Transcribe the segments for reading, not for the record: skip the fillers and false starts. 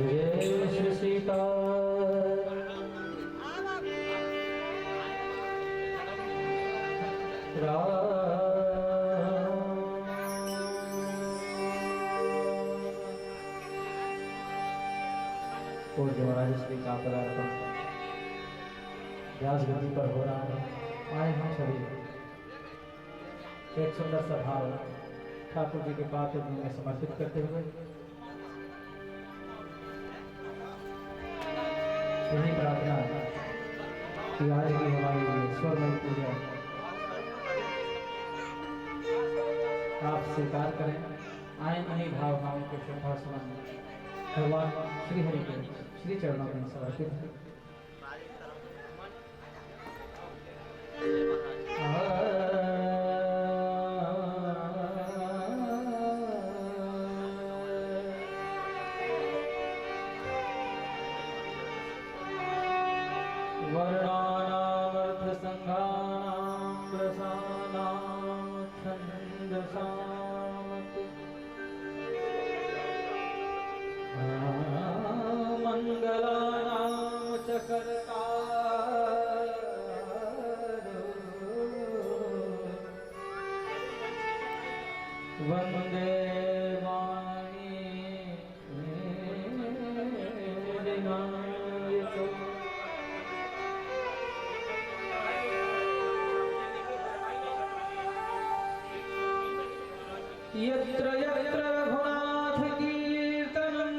जय श्री सीता पूज्य महाराज श्री का पदार्पण व्यास गति पर हो रहा है। आए हम सभी एक सुंदर सा भाव ठाकुर जी के पाद में समर्पित करते हुए यही प्रार्थना कि आज की हमारी स्वरमयी पूजा आप स्वीकार करें। आए इन्हीं भावनाओं के श्रद्धा सुमन भगवान श्री हरि के श्री चरणों में समर्पित है। वर्णानामर्थ संघानां रसानां छन्दसामति मंगलानां च कर्तारो वन्दे वाणी विनायको यत्र यत्र रघुनाथ कीर्तनं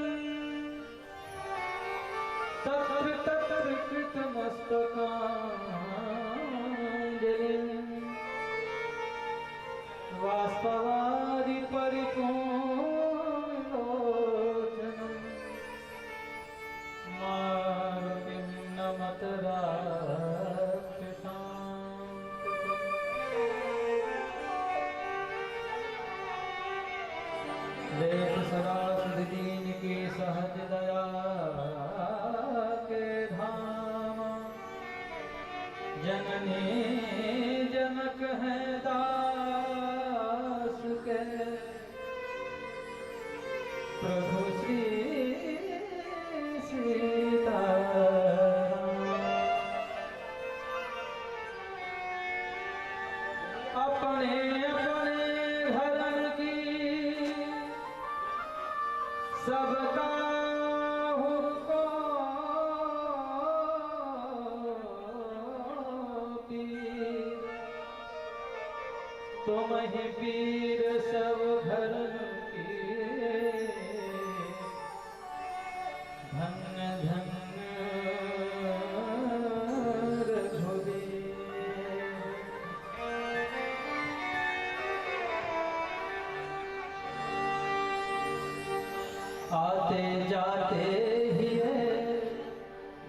तत्र तत्र कृतमस्तकाञ्जलिं बाष्पवारि परिपूर्णलोचनं मारुतिं नमत देव सदा सुदीन के सहज दया के धाम जननी जनक है दास के प्रभु श्री सीता अपने अपने घर की सबका हुक्म तुम ही पीर सब घर की धन्य धन्य रघुवीर। आते जाते ही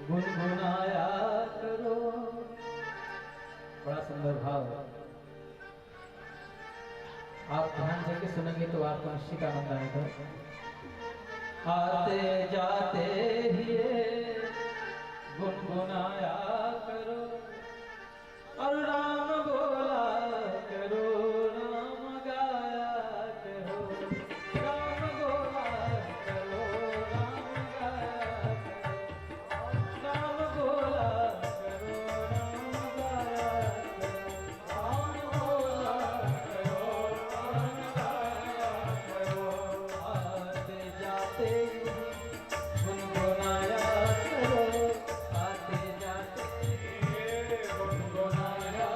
गुनगुनाया करो। बड़ा सुंदर भाव। आप ध्यान से के सुनेंगे तो आपको निश्चित आनंद आएगा। आते जाते ही गुनगुनाया करो और राम बोला करो, राम गाया करो, राम बोला करो, राम गाया करो, राम बोला करो, राम गाया करो, राम बोला करो, आते जाते गुनगुनाया करो, आते जाते गुनगुनाया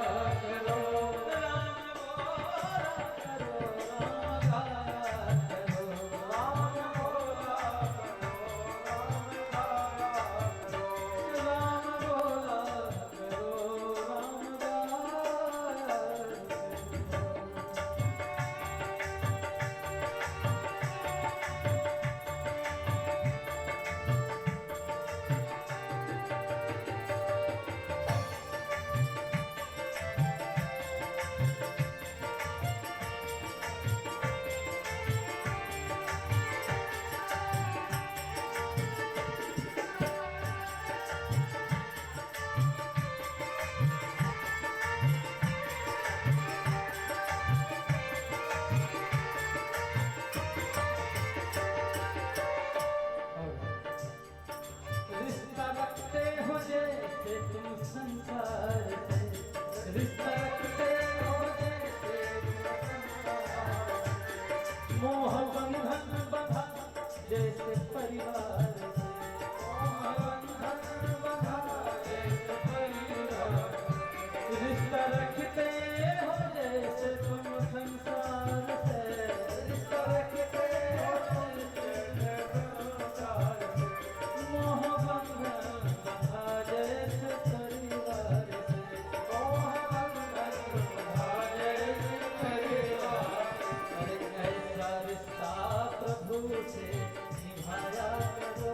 जैसे परिवार से, रिश्ता रखते हो जैसे तुम संसार से, रिश्ता रखते हो जैसे संसार से, मोह बंधन बंधा जैसे परिवार से, मोह बंधन बंधा जैसे परिवार। अरे ऐसा रिश्ता प्रभु से निभाया करो,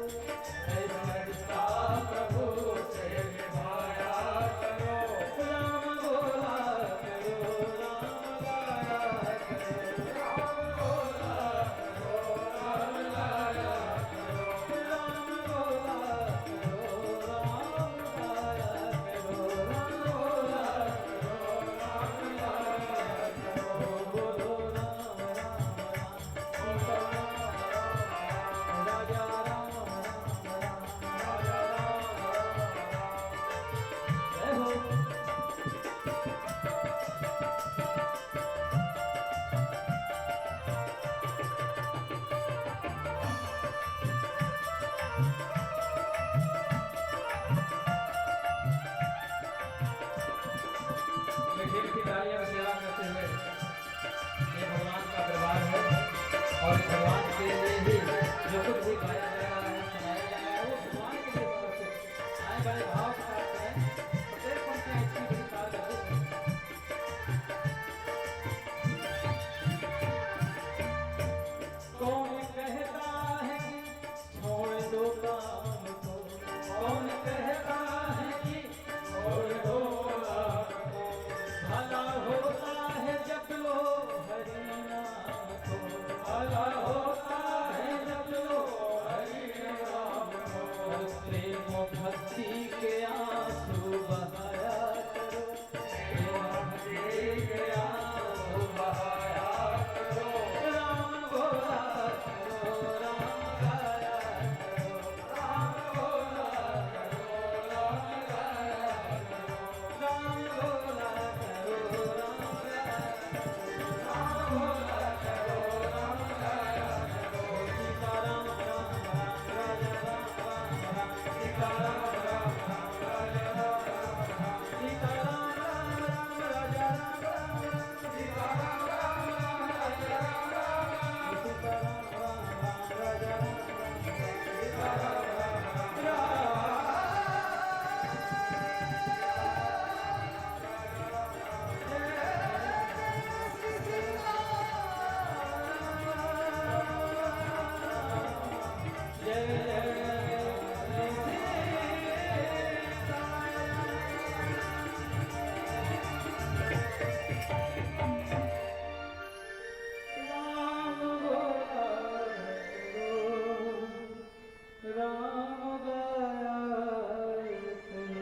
ऐसा रिश्ता प्रभु से निभाया करो। राम बोला करो, राम गाया करो, राम बोला करो, राम गाया करो, राम बोला करो, राम गाया करो, राम बोला करो, राम गाया करो। बोलो राम राम राम, सीता राम राम, राजा राम राम राम, राजा राम राम राम। जय हो। मिठिल की तालियों में सेवा करते हुए ये भगवान का दरबार है और इस भगवान के लिए ही जो कुछ भी गाया जा रहा है, सुनाया जा रहा है, वो भगवान के लिए समर्पित। आए बड़े भाव के साथ करें, प्रत्येक पंक्तियां इसकी बड़ी कार करते हैं। कौन कहता है कि छोड़ दो काम को, कौन कहता है कि छोड़ दो काम को, भला होता है जब लो हरि नाम को, भला होता है जब लो हरि नाम को। प्रेम भक्ति के आंसू बहाया करो, प्रेम भक्ति के आंसू बहाया करो। राम बोला करो, राम गाया करो, राम बोला करो, राम गाया करो, राम बोला करो, राम गाया करो, राम बोला करो, राम गाया करो। सीता राम राम राम, राजा राम राम राम, सीता राम राम राम, राजा राम राम राम, सीता राम राम राम, राजा राम राम राम, सीता राम राम राम, राजा राम राम राम, सीता राम राम राम, राजा राम राम राम, सीता राम राम राम। जय राम बोला करो, राम गाया करो।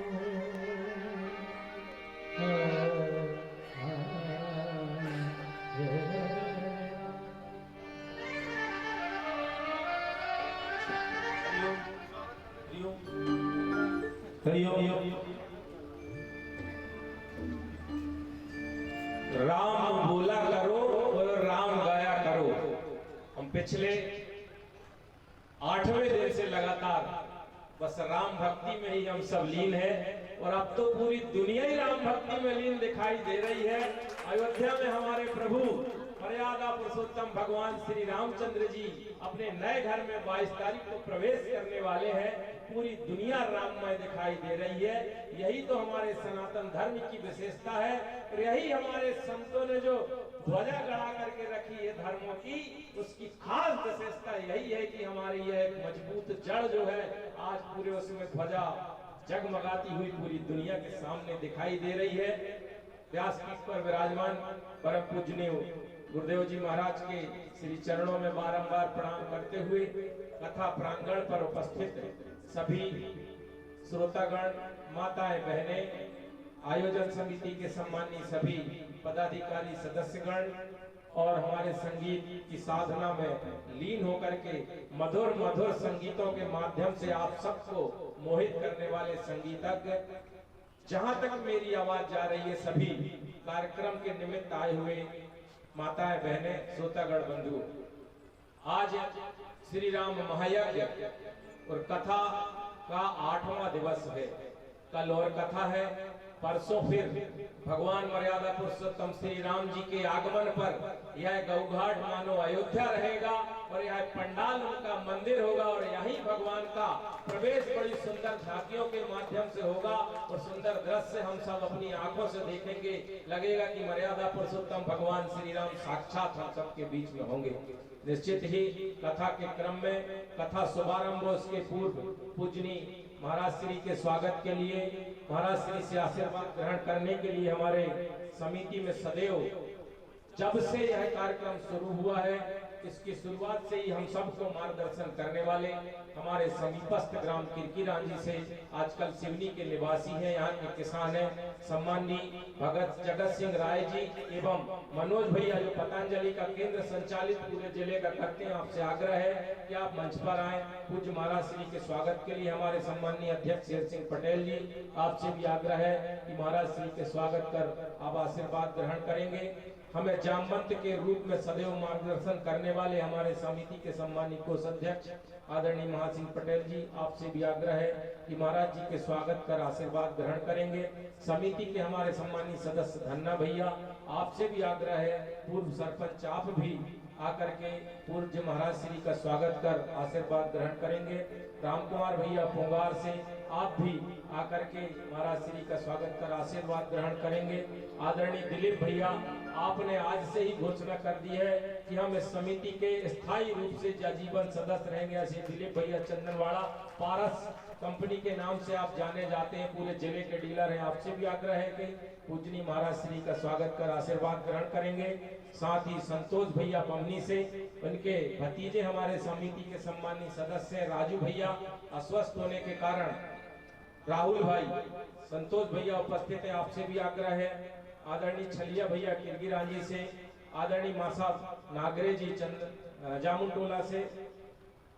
राम बोला करो और राम गाया करो। हम पिछले 8वें दिन से लगातार बस राम भक्ति में ही हम सब लीन हैं और अब तो पूरी दुनिया ही राम भक्ति में लीन दिखाई दे रही है। अयोध्या में हमारे प्रभु मर्यादा पुरुषोत्तम भगवान श्री रामचंद्र जी अपने नए घर में 22 तारीख को प्रवेश करने वाले हैं। पूरी दुनिया राममय दिखाई दे रही है। यही तो हमारे सनातन धर्म की विशेषता है और यही हमारे संतों ने जो ध्वजा गड़ा करके रखी है धर्मों की, उसकी खास विशेषता यही है कि हमारी यह एक मजबूत जड़ जो है आज पूरे उसमें ध्वजा जगमगाती हुई पूरी दुनिया के सामने दिखाई दे रही है। व्यासपीठ पर विराजमान परम पूजनीय गुरुदेव जी महाराज के श्री चरणों में बारंबार प्रणाम करते हुए कथा प्रांगण पर उपस्थित सभी श्रोतागण, माताएं, बहनें, आयोजन समिति के सम्मानीय सभी पदाधिकारी, सदस्यगण और हमारे संगीत की साधना में लीन होकर के मधुर मधुर संगीतों के माध्यम से आप सबको मोहित करने वाले संगीतज्ञ, जहां तक मेरी आवाज जा रही है सभी कार्यक्रम के निमित्त आए हुए माताएं, बहनें, श्रोतागण बंधु, आज श्री राम महायज्ञ और कथा का 8वां दिवस है। कल और कथा है, परसों फिर भगवान मर्यादा पुरुषोत्तम श्री राम जी के आगमन पर यह गौघाट मानो अयोध्या रहेगा और यह पंडाल उनका मंदिर होगा और यही भगवान का प्रवेश बड़ी सुंदर झांकियों के माध्यम से होगा और सुंदर दृश्य हम सब अपनी आंखों से देखेंगे। लगेगा कि मर्यादा पुरुषोत्तम भगवान श्री राम साक्षात हम सबके बीच में होंगे। निश्चित ही कथा के क्रम में कथा शुभारंभ उसके पूर्व पूजनी महाराज श्री के स्वागत के लिए, महाराज श्री से आशीर्वाद ग्रहण करने के लिए हमारे समिति में सदैव जब से यह कार्यक्रम शुरू हुआ है, इसकी शुरुआत से ही हम सबको मार्गदर्शन करने वाले हमारे समीपस्थ ग्राम किरकिरांजी से आजकल सिवनी के निवासी हैं, यहाँ के किसान हैं, सम्माननीय भगत जगत सिंह राय जी एवं मनोज भैया जो पतंजलि का केंद्र संचालित पूरे जिले का करते हैं। आपसे आग्रह है कि आप मंच पर आए। पूज्य महाराज श्री के स्वागत के लिए हमारे सम्माननीय अध्यक्ष शेर सिंह पटेल जी, आपसे भी आग्रह है कि महाराज श्री के स्वागत कर आप आशीर्वाद ग्रहण करेंगे। हमें जामवंत के रूप में सदैव मार्गदर्शन करने वाले हमारे समिति के सम्मानित कोषाध्यक्ष आदरणीय महासिंह पटेल जी, आपसे भी आग्रह है कि महाराज जी के स्वागत कर आशीर्वाद ग्रहण करेंगे। समिति के हमारे सम्मानित सदस्य धन्ना भैया, आपसे भी आग्रह है, पूर्व सरपंच आप भी आकर के पूज्य महाराज श्री का स्वागत कर आशीर्वाद ग्रहण करेंगे। राम कुमार भैया पोंगार से आप भी आकर के महाराज श्री का स्वागत कर आशीर्वाद ग्रहण करेंगे। आदरणीय दिलीप भैया, आपने आज से ही घोषणा कर दी है कि हम इस समिति के स्थायी रूप से आजीवन सदस्य रहेंगे। ऐसे दिलीप भैया चंदनवाड़ा पारस कंपनी के नाम से आप जाने जाते हैं, पूरे जिले के डीलर हैं। आपसे भी आग्रह है कि पूजनी महाराज श्री का स्वागत कर आशीर्वाद ग्रहण करेंगे। साथ ही संतोष भैया बमनी से उनके भतीजे हमारे समिति के सम्मानित सदस्य राजू भैया अस्वस्थ होने के कारण राहुल भाई संतोष भैया उपस्थित है, आपसे भी आग्रह है। आदरणीय छलिया भैया किरगिरांजी से, आदरणीय मासा नागरे जी जामुन टोला से,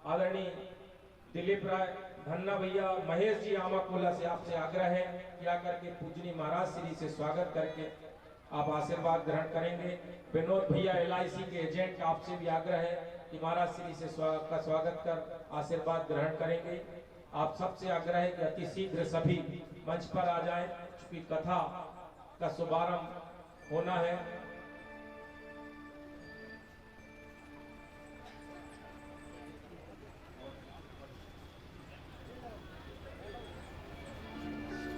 आदरणीय दिलीप राय धन्ना भैया महेश जी आमाकोला से आपसे आग्रह है कि आकर के पूजनी महाराज श्री से स्वागत करके आप आशीर्वाद ग्रहण करेंगे। विनोद भैया LIC के एजेंट, आपसे भी आग्रह है कि महाराज श्री से स्वागत कर आशीर्वाद ग्रहण करेंगे। आप सबसे आग्रह है कि अति शीघ्र सभी मंच पर आ जाएं, क्योंकि कथा का शुभारंभ होना है।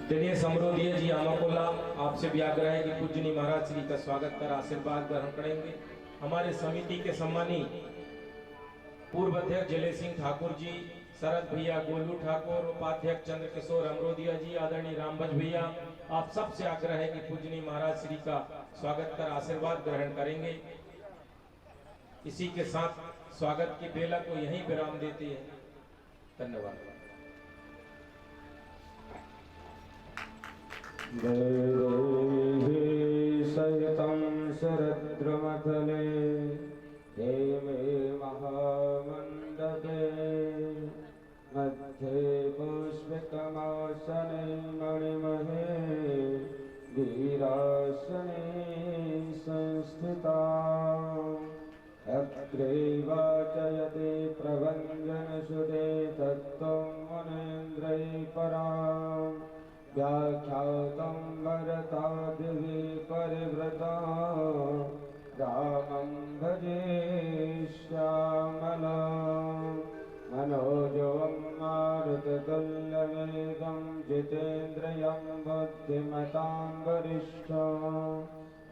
दिनेश अमरोदिया जी आमाकोला, आपसे भी आग्रह है कि पूजनी महाराज श्री का स्वागत कर आशीर्वाद ग्रहण करेंगे। हमारे समिति के सम्मानित पूर्व अध्यक्ष जले सिंह ठाकुर जी, शरद भैया, गोलू ठाकुर, उपाध्यक्ष चंद्रकिशोर अमरोदिया जी, आदरणीय रामबज भैया, आप सबसे आग्रह है कि पूजनी महाराज श्री का स्वागत कर आशीर्वाद ग्रहण करेंगे। इसी के साथ स्वागत की बेला को यहीं विराम देते हैं। धन्यवाद। सहितं शरद्रुमतले हेमे महामण्डपे मध्ये पुष्पितमासने मणिमहे वीरासने संस्थिता अग्रे वाचयते प्रभञ्जनसुते तत्त्वं मुनीन्द्रैः पराम् व्याख्यातं भरतादिभिः परिवृतं रामं भजे श्यामलं मनोजवं मारुततुल्यवेगं जितेन्द्रियं बुद्धिमतां वरिष्ठं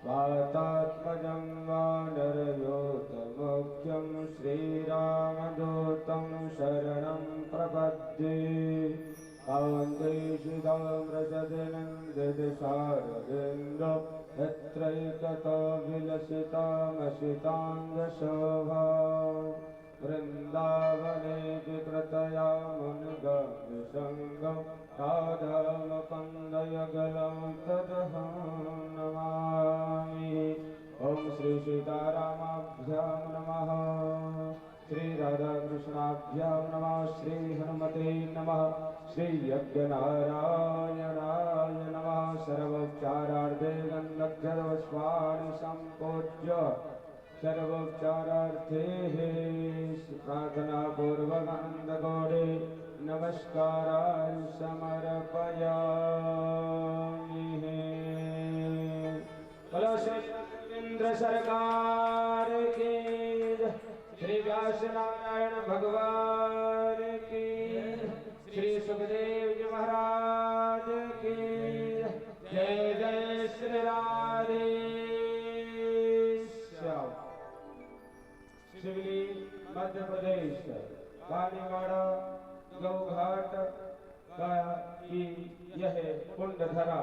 वातात्मजं वानरयोतमुख्यं श्रीरामदूतं शरणं प्रपद्ये शारदेन्द्र यत्रैकतो विलसितामसिताङ्गशोभा वृन्दावने विकृतया मुनिगणसङ्गं राधामुकुन्दयुगलं तदहं नमामि। ॐ श्री सीतारामाभ्यां नमः, श्री राधाकृष्णाभ्यां नमः, श्री हनुमते नमः, श्री यज्ञनारायणाय नमः। सर्वोपचारार्थे गन्धर्वपुष्पाणि सम्पूज्य सर्वोपचारार्थे प्रार्थना पूर्वक आनंद गौड़े नमस्कारान् समर्पयामि। बोलो श्री इंद्र सरकार की, श्री व्यास नारायण भगवान की, श्री सुखदेव जी महाराज की जय। जय श्री राधे श्याम। शिवली मध्य प्रदेश कालीवाड़ा गौघाट का की यह कुंडधरा,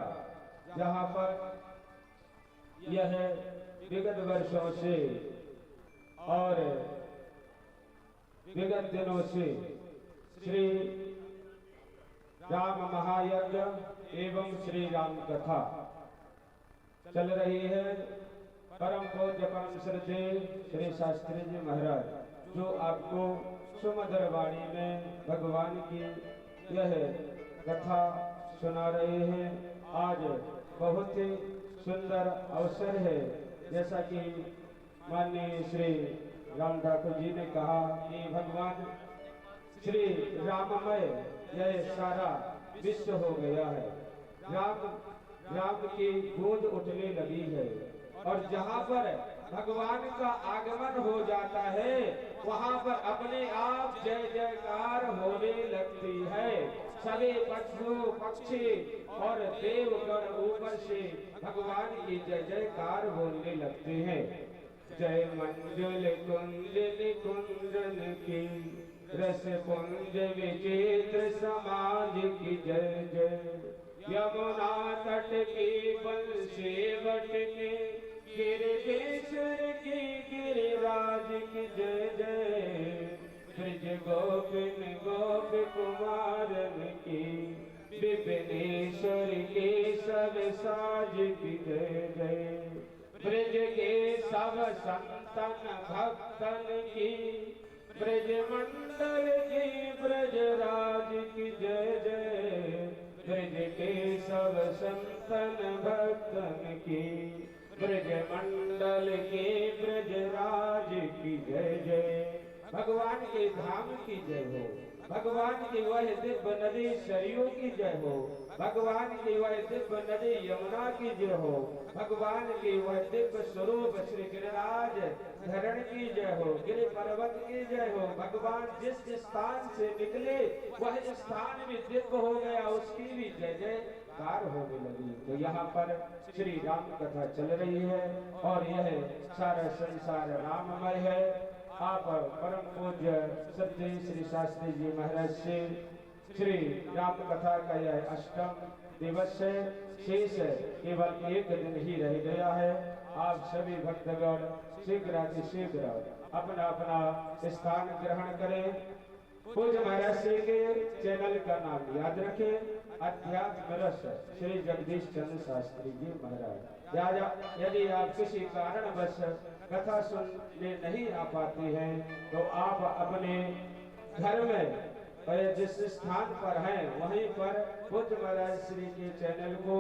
जहाँ पर यह विगत वर्षों से और विगत दिनों से श्री राम महायज्ञ एवं श्री राम कथा चल रही है। परम पूज्य परम श्रद्धेय श्री शास्त्री जी महाराज जो आपको सुमधुर वाणी में भगवान की यह कथा सुना रहे हैं। आज बहुत ही सुंदर अवसर है, जैसा कि माननीय श्री राम ठाकुर जी ने कहा कि भगवान श्री राममय यह सारा विश्व हो गया है। राम की गूंज उठने लगी है और जहाँ पर भगवान का आगमन हो जाता है वहाँ पर अपने आप जय जयकार होने लगती है। सभी पशु पक्षी और देवगण ऊपर से भगवान की जय जयकार बोलने लगते हैं। जय मंजुल कुंजन कुंजन की, रस पुंज विचित्र समाज की जय जय। यमुना तट की बंसी बट के, गिरिजेश्वर की गिरिराज की जय जय। ब्रज गोपिन गोप कुमारन की, विपिनेश्वर के सब साज की जय जय। ब्रज के सब संतन भक्तन की, ब्रज मंडल की ब्रजराज की जय जय। ब्रज के सब संतन भक्तन की, ब्रज मंडल के ब्रजराज की जय जय। भगवान के धाम की जय हो, भगवान की वह दिव्य नदी सरयू की जय हो, भगवान की वह दिव्य नदी यमुना की जय हो, भगवान की वह दिव्य स्वरूप श्री गिरिराज धरण की जय हो, गिरि पर्वत की जय हो। भगवान जिस स्थान से निकले वह स्थान भी दिव्य हो गया, उसकी भी जय जयकार होने लगी। तो यहाँ पर श्री राम कथा चल रही है और यह सारा संसार राममय है। आप परम पूज्य सत्य श्री शास्त्री जी महाराज से श्री राम कथा का यह अष्टम दिवस है, शेष केवल एक दिन ही रह गया है। आप सभी भक्तगण शीघ्र अपना अपना स्थान ग्रहण करें। पूज्य महाराज श्री के चैनल का नाम याद रखें, अध्यात्म रस श्री जगदीश चंद्र शास्त्री जी महाराज। यदि आप किसी कारणवश कथा सुनने नहीं आ पाते हैं तो आप अपने घर में जिस स्थान पर हैं वहीं पर पूज्य महाराज श्री के चैनल को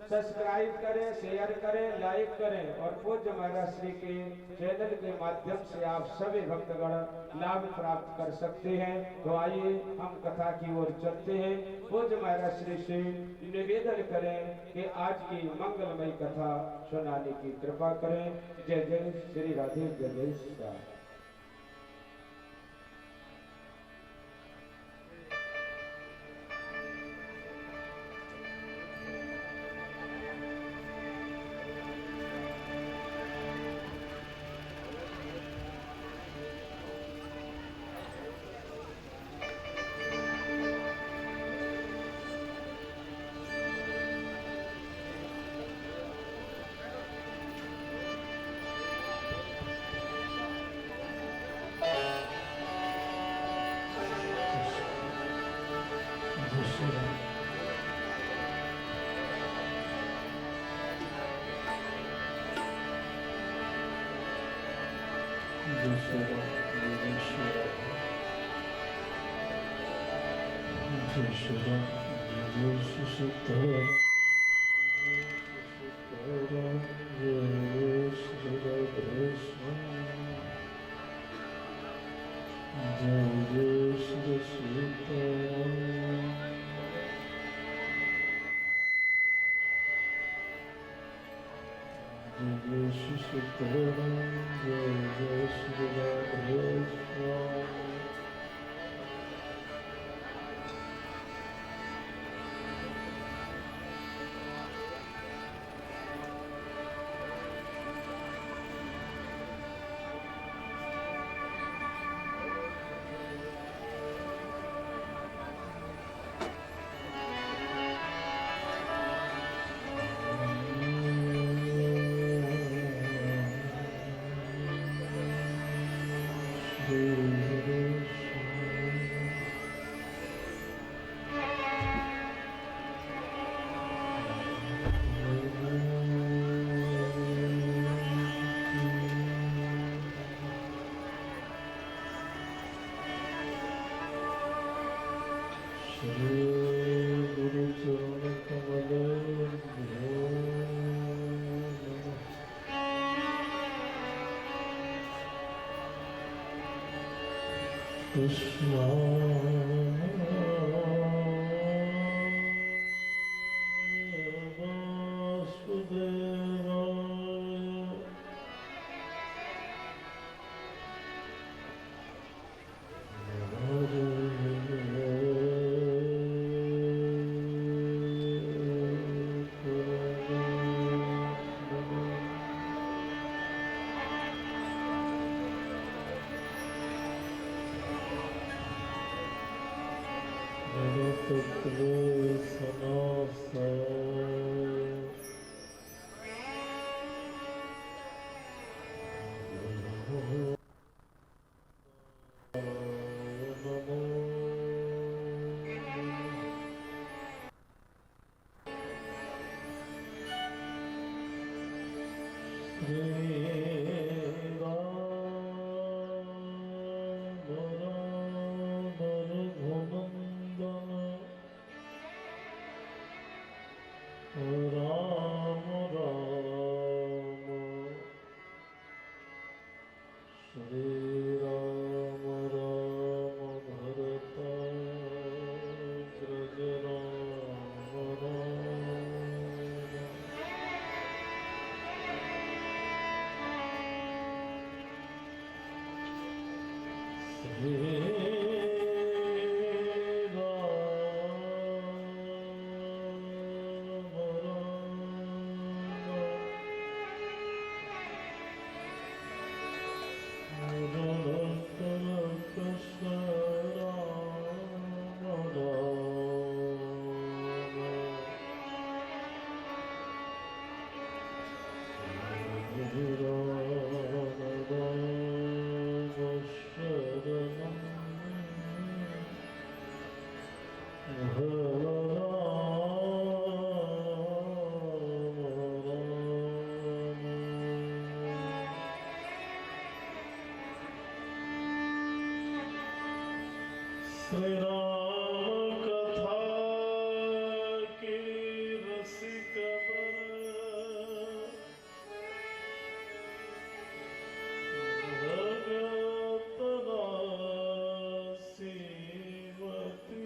सब्सक्राइब करें, शेयर करें, लाइक करें और पूज्य महाराज श्री के चैनल के माध्यम से आप सभी भक्तगण लाभ प्राप्त कर सकते हैं। तो आइए हम कथा की ओर चलते हैं। पूज्य महाराज श्री से निवेदन करें कि आज की मंगलमय कथा सुनाने की कृपा करें। जय जय श्री राधे, जय जय श्री राम। Krishna शरणं जय जय श्री राधेश्याम। Krishna श्री राम कथा की रसिक भगत सीमति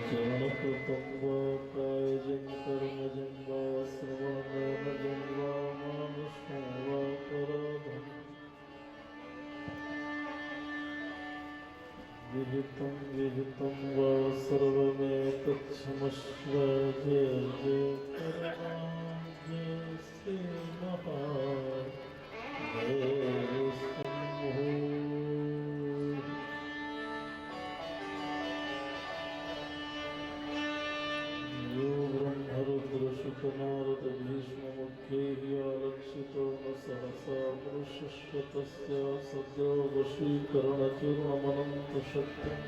चरणकृतं वा कायजं कर्मजं वा श्रवणेन वा मानुषं वा पराधं विहितं वा सर्वमेतत्क्षमस्व जय जय जय श्री महादेव शम्भो। नारद भीष्म मुख्यैः आलक्षितो न सहसा पुरुषश्वतस्य सद्यो वशीकरणचूर्णमनन्तशक्तिम्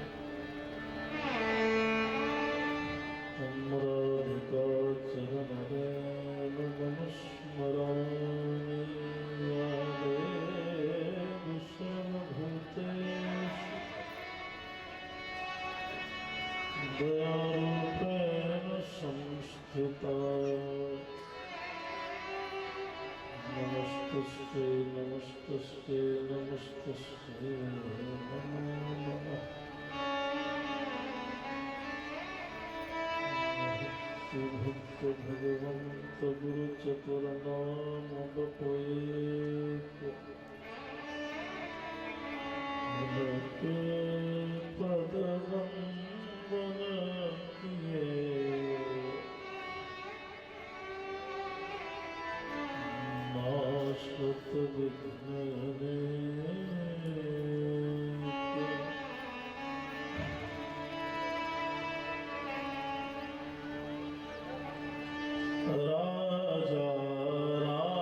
अम्राधिका चरणा नमस्तस्यै नमस्तस्यै नमस्तस्यै नमो नमः भक्त भगवंत गुरु चतुर्नामोपयेत भक्ति पदवंदन किए नाशत विघ्न राजा राम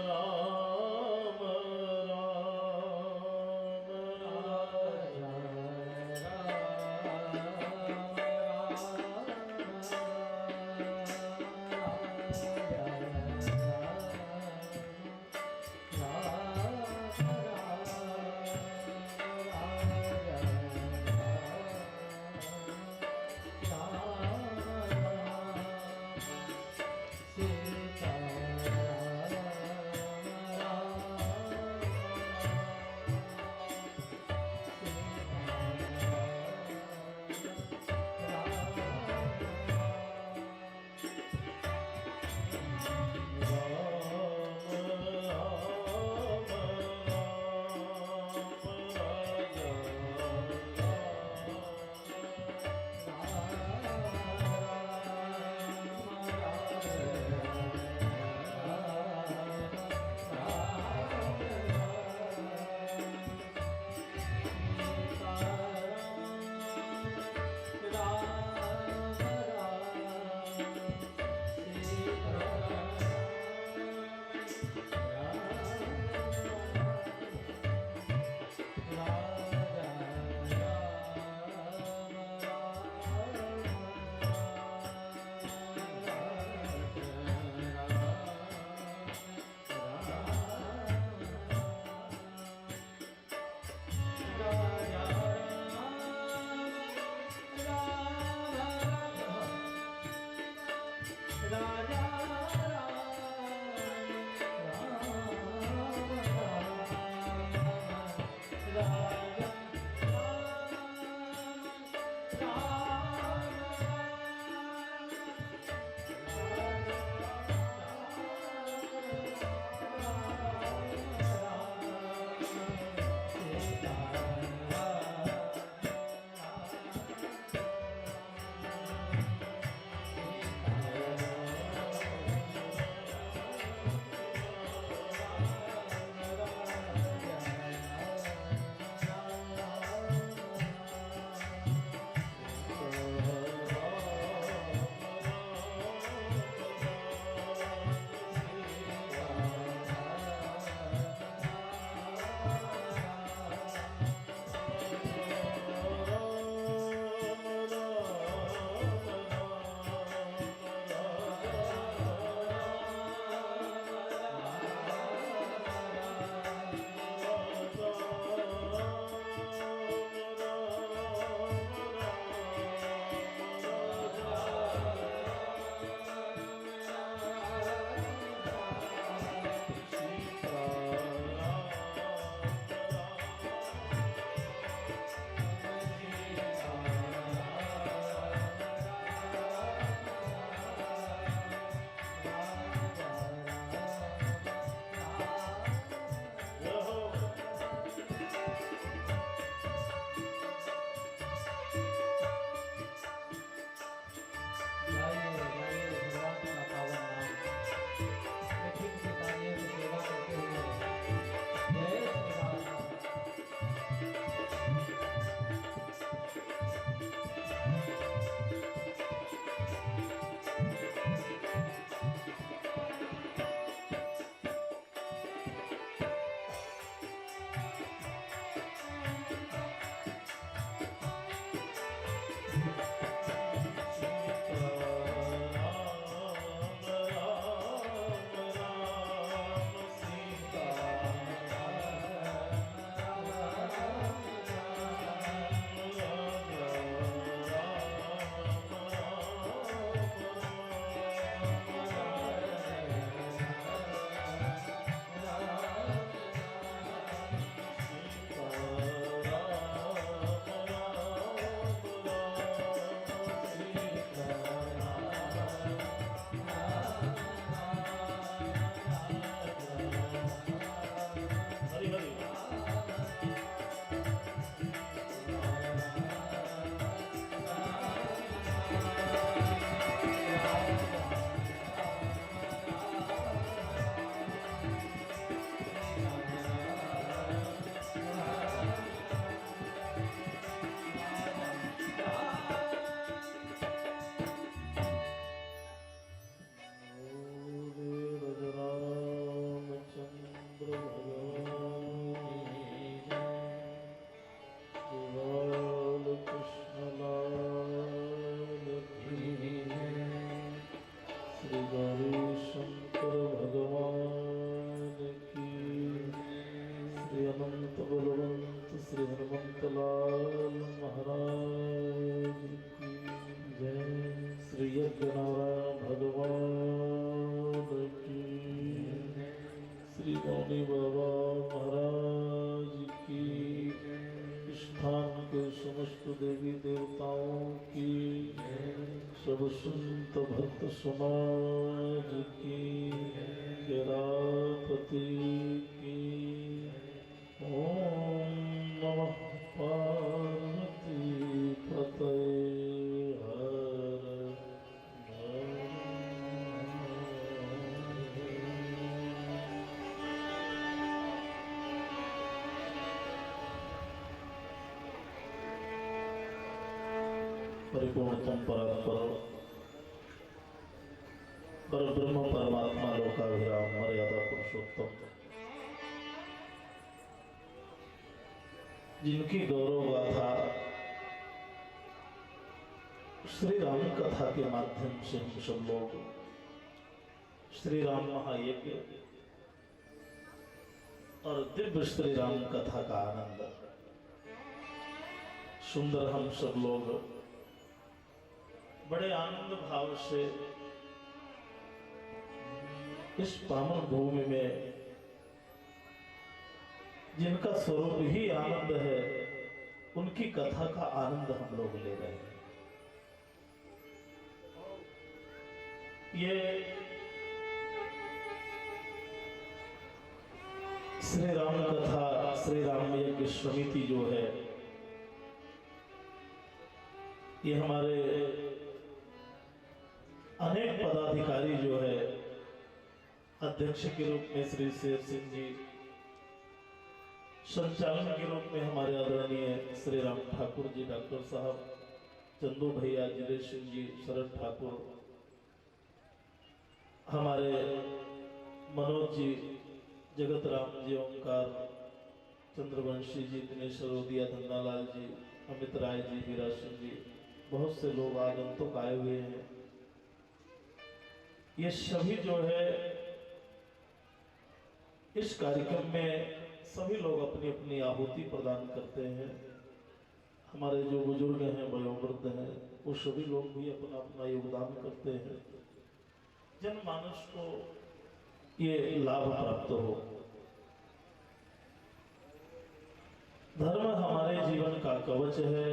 राम राम श्री अनंत बलवंत श्री हनुमंत लाल महाराज की जय। श्री यज्ञनारायण भगवान की, श्री मौनी बाबा महाराज की, स्थान के समस्त देवी देवताओं की, सब संत भक्त समाज की, केरापति की। ओम नमः पार्वती पतये हर परिपूर्णतम परात्पर पर ब्रह्म परमात्मा लोकाभिराम मर्यादा पुरुषोत्तम, जिनकी गौरव गाथा श्री राम कथा के माध्यम से हम सब लोग श्री राम महायज्ञ और दिव्य श्री राम कथा का आनंद सुंदर हम सब लोग बड़े आनंद भाव से इस पावन भूमि में, जिनका स्वरूप ही आनंद है, उनकी कथा का आनंद हम लोग ले रहे हैं। ये श्री राम कथा, श्री राम यज्ञ समिति जो है, ये हमारे अनेक पदाधिकारी जो है, अध्यक्ष के रूप में श्री शेर सिंह जी, संचालन के रूप में हमारे आदरणीय श्री राम ठाकुर जी, डॉक्टर साहब, चंदू भैया, जिलेश सिंह जी, शरद ठाकुर, हमारे मनोज जी, जगत राम जी, ओंकार, चंद्रवंशी जी, दिनेश रोदिया, धन्नालाल जी, अमित राय जी, वीरा सिंह जी, बहुत से लोग आगंतुक आए हुए हैं। ये सभी जो है इस कार्यक्रम में सभी लोग अपनी अपनी आहुति प्रदान करते हैं। हमारे जो बुजुर्ग हैं, वयोवृद्ध हैं, वो सभी लोग भी अपना अपना योगदान करते हैं, जनमानस को ये लाभ प्राप्त हो। धर्म हमारे जीवन का कवच है।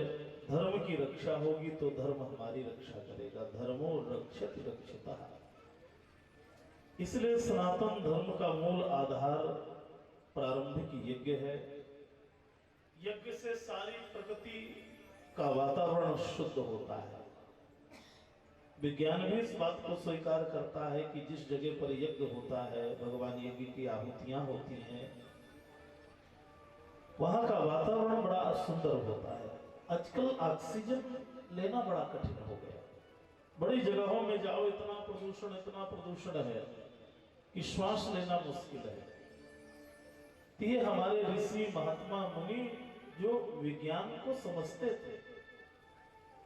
धर्म की रक्षा होगी तो धर्म हमारी रक्षा करेगा। धर्मो रक्षति रक्षिता। इसलिए सनातन धर्म का मूल आधार प्रारंभिक यज्ञ है। यज्ञ से सारी प्रकृति का वातावरण शुद्ध होता है। विज्ञान भी इस बात को स्वीकार करता है कि जिस जगह पर यज्ञ होता है, भगवान यज्ञ की आहुतियां होती हैं, वहां का वातावरण बड़ा सुंदर होता है। आजकल ऑक्सीजन लेना बड़ा कठिन हो गया। बड़ी जगहों में जाओ, इतना प्रदूषण है कि श्वास लेना मुश्किल है। ये हमारे ऋषि महात्मा मुनि जो विज्ञान को समझते थे,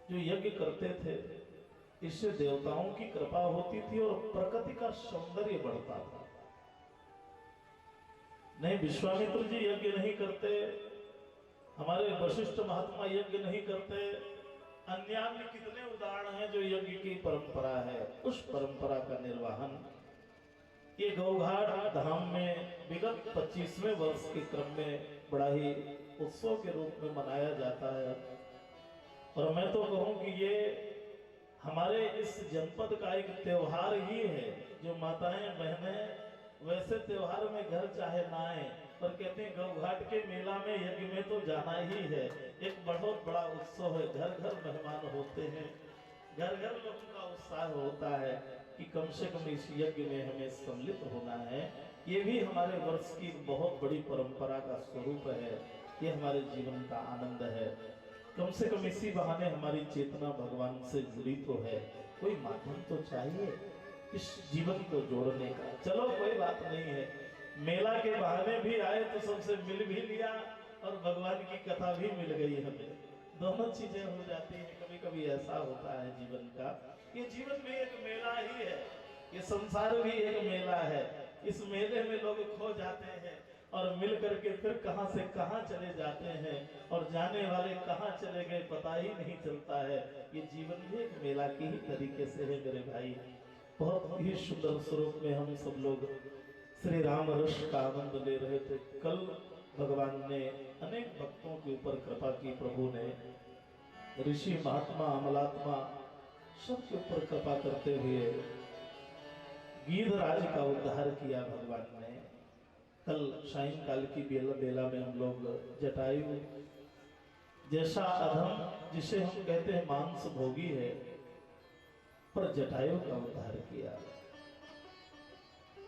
जो यज्ञ करते थे, इससे देवताओं की कृपा होती थी और प्रकृति का सौंदर्य बढ़ता था। नहीं, विश्वामित्र जी यज्ञ नहीं करते, हमारे वशिष्ठ महात्मा यज्ञ नहीं करते, अन्य कितने उदाहरण हैं जो यज्ञ की परंपरा है। उस परंपरा का निर्वहन ये गौघाट धाम में विगत 25वें वर्ष के क्रम में बड़ा ही उत्सव के रूप में मनाया जाता है। और मैं तो कहूं कि ये हमारे इस जनपद का एक त्योहार ही है। जो माताएं बहनें वैसे त्योहार में घर चाहे ना आए, पर कहते हैं गौघाट के मेला में यज्ञ में तो जाना ही है। एक बहुत बड़ा उत्सव है, घर घर मेहमान होते हैं, घर घर लोगों का उत्साह होता है कि कम से कम इस यज्ञ में हमें सम्मिलित होना है। ये भी हमारे वर्ष की बहुत बड़ी परंपरा का स्वरूप है। ये हमारे जीवन का आनंद है। कम से कम इसी बहाने हमारी चेतना भगवान से जुड़ी तो है। कोई माध्यम तो चाहिए इस जीवन को जोड़ने का। चलो कोई बात नहीं है, मेला के बहाने भी आए तो सबसे मिल भी लिया और भगवान की कथा भी मिल गई हमें। दोनों चीजें हो जाती हैं। कभी कभी ऐसा होता है जीवन का, ये जीवन में एक मेला ही है, ये संसार भी एक मेला है। इस मेले में लोग खो जाते हैं, और मिल करके फिर कहां से कहां चले जाते हैं और जाने वाले कहां चले गए पता ही नहीं चलता है। ये जीवन भी एक मेला की ही तरीके से है मेरे भाई। बहुत ही सुंदर स्वरूप में हम सब लोग श्री राम रस का आनंद ले रहे थे। कल भगवान ने अनेक भक्तों के ऊपर कृपा की, प्रभु ने ऋषि महात्मा अमलात्मा सबके ऊपर कृपा करते हुए गीधराज का उद्धार किया भगवान ने। कल सायंकाल की बेला में हम लोग जटायु जैसा अधम जिसे हम कहते हैं मांस भोगी है, पर जटायु का उद्धार किया।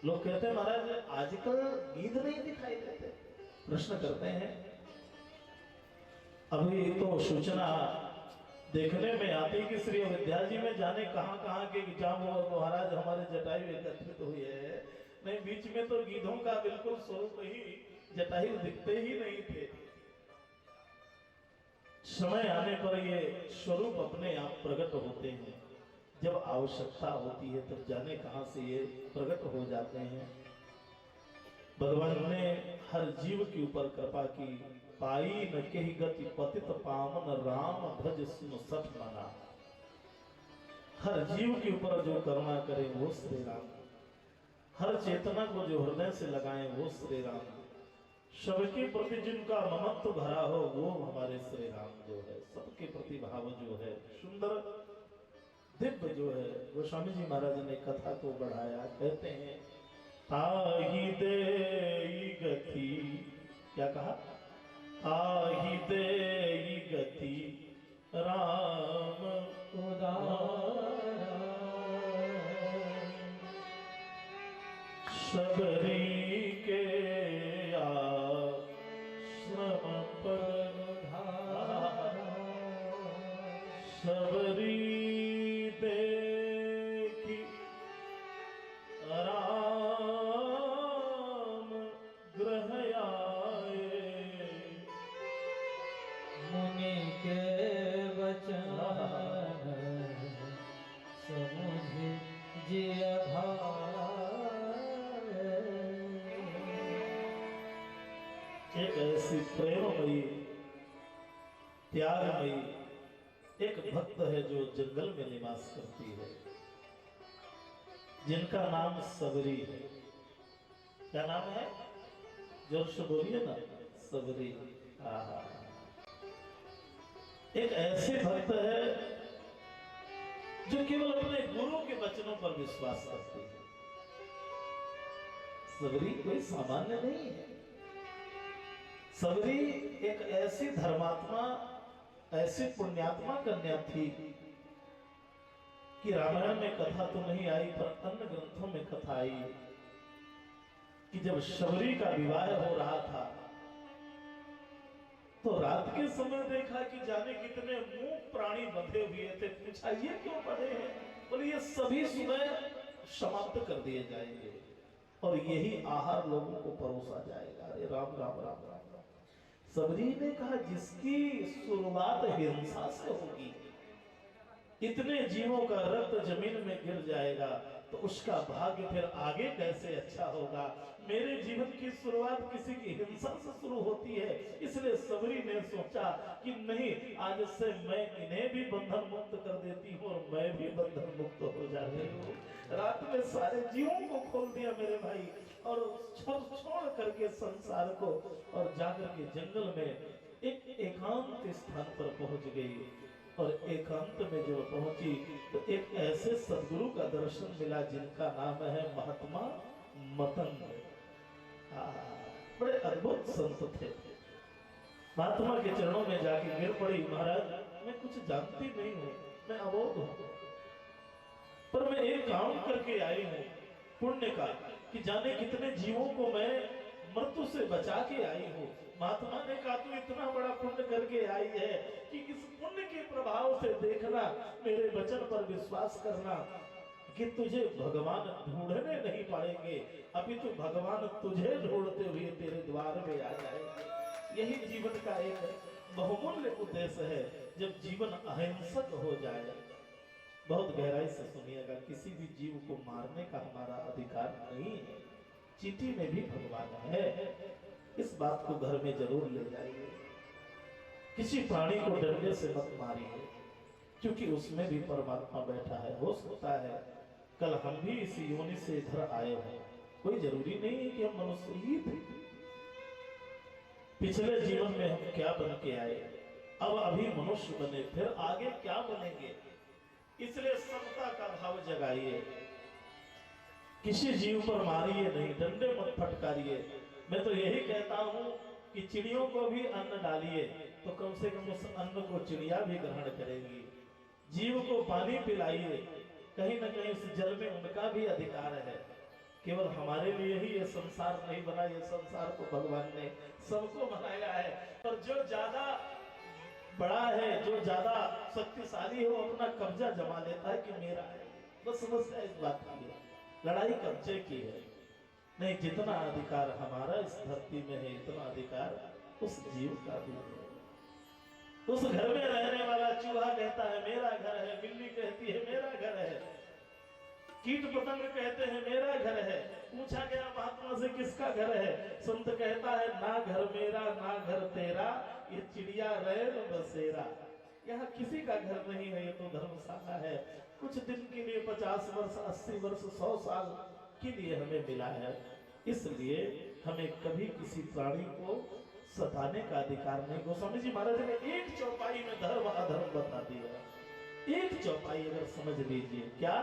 लोग कहते हैं महाराज आजकल गीध नहीं दिखाई देते, प्रश्न करते हैं। अभी तो सूचना देखने में आती कि श्री अयोध्या जी में जाने कहां कहां के जाम महाराज हमारे जटायु एकत्रित हुए हैं। नहीं, बीच में तो गीधों का बिल्कुल स्वरूप ही जटायु दिखते ही नहीं थे। समय आने पर ये स्वरूप अपने आप प्रकट होते हैं। जब आवश्यकता होती है तब जाने कहां से ये प्रकट हो जाते हैं। भगवान ने हर जीव के ऊपर कृपा की। पाई न कही गति पतित पावन राम भज सुन सठ मना। हर जीव के ऊपर जो करुणा करे वो श्री राम, हर चेतना को जो हृदय से लगाए वो श्री राम, सबके प्रति जिनका ममत्व भरा हो वो हमारे श्री राम जो है। सबके प्रति भाव जो है सुंदर दिव्य जो है। गोस्वामी जी महाराज ने कथा को बढ़ाया, कहते हैं ताहि दे गति, क्या कहा, ताहि दे गति राम उदारा, सबरी के आश्रम पर सबरी देखी राम ग्रह आए, मुनि के वचन समुझ जिय भाए। एक ऐसी प्रेममयी त्यागमयी एक भक्त है जो जंगल में निवास करती है, जिनका नाम सबरी है। क्या नाम है, जोर से बोलिए ना, सबरी। आहा, एक ऐसे भक्त है जो केवल अपने गुरु के वचनों पर विश्वास करती है। सबरी कोई सामान्य नहीं है। सबरी एक ऐसी धर्मात्मा, ऐसी पुण्यात्मा कन्या थी कि रामायण में कथा तो नहीं आई पर अन्य ग्रंथों में कथा आई कि जब शबरी का विवाह हो रहा था तो रात के समय देखा कि जाने कितने मूक प्राणी बंधे हुए थे। पूछा ये क्यों बंधे हैं? बोले ये सभी सुबह समाप्त कर दिए जाएंगे और यही आहार लोगों को परोसा जाएगा। अरे राम राम राम राम। सबरी ने कहा जिसकी शुरुआत हिंसा से होगी, इतने जीवों का रक्त जमीन में गिर जाएगा तो उसका भाग्य फिर आगे कैसे अच्छा होगा। मेरे जीवन की शुरुआत किसी की हिंसा से शुरू होती है। इसलिए सबरी ने सोचा कि नहीं, आज से मैं इन्हें भी बंधन मुक्त कर देती हूँ और मैं भी बंधन मुक्त हो जाती हूँ। रात में सारे जीवों को खोल दिया मेरे भाई और छोड़ करके संसार को और जाकर के जंगल में एक एकांत स्थान पर पहुंच गई। और एकांत में जो पहुंची तो एक ऐसे सदगुरु का दर्शन मिला जिनका नाम है महात्मा मतंग। बड़े अद्भुत संत थे। महात्मा के चरणों में जाके गिर पड़ी, महाराज मैं कुछ जानती नहीं हूँ, मैं अबोध हूँ, पर मैं एक काम करके आई हूँ पुण्य का कि जाने कितने जीवों को मैं मृत्यु से बचा के आई हूँ। महात्मा ने कहा तू इतना बड़ा पुण्य करके आई है कि इस पुण्य के प्रभाव से देखना, मेरे वचन पर विश्वास करना कि तुझे भगवान ढूंढने नहीं पाएंगे, अभी तो भगवान तुझे ढूंढते हुए तेरे द्वार में आ जाएंगे। यही जीवन का एक बहुमूल्य उद्देश्य है जब जीवन अहिंसक हो जाए। बहुत गहराई से सुनिएगा, किसी भी जीव को मारने का हमारा अधिकार नहीं है। चींटी में भी भगवान है। इस बात को घर में जरूर ले जाइए। किसी प्राणी को डंडे से मत मारिए, क्योंकि उसमें भी परमात्मा बैठा है। हो सकता है कल हम भी इस योनि से इधर आए हों, कोई जरूरी नहीं है कि हम मनुष्य ही थे। पिछले जीवन में हम क्या बन के आए, अब अभी मनुष्य बने, फिर आगे क्या बनेंगे। इसलिए समता का भाव जगाइए, किसी जीव पर मारिए नहीं, डंडे मत फटकारिए। मैं तो यही कहता हूं कि चिड़ियों को भी अन्न डालिए, तो कम से कम उस अन्न को चिड़िया भी ग्रहण करेगी। जीव को पानी पिलाइए, कहीं ना कहीं उस जल में उनका भी अधिकार है। केवल हमारे लिए ही ये संसार नहीं बना, ये संसार को भगवान ने सबको बनाया है। और जो ज्यादा बड़ा है, जो ज्यादा शक्तिशाली हो, अपना कब्जा जमा लेता है कि मेरा है। बस समस्या इस बात की है, लड़ाई कब्जे की है। नहीं, जितना अधिकार हमारा इस धरती में है, इतना अधिकार उस जीव का भी है। उस घर में रहने वाला चूहा कहता है मेरा घर है, बिल्ली कहती है मेरा घर है, कीट पतंग कहते हैं मेरा घर है। पूछा गया महात्मा से किसका घर है, संत कहता है ना घर मेरा ना घर तेरा, ये चिड़िया रैन बसेरा। यहाँ किसी का घर नहीं है, ये तो धर्मशाला है। कुछ दिन के लिए 50 वर्ष 80 वर्ष 100 साल के लिए हमें मिला है, इसलिए हमें कभी किसी प्राणी को सताने का अधिकार नहीं। गोस्वामी जी महाराज ने एक चौपाई में धर्म अधर्म बता दिया। एक चौपाई अगर समझ लीजिए, क्या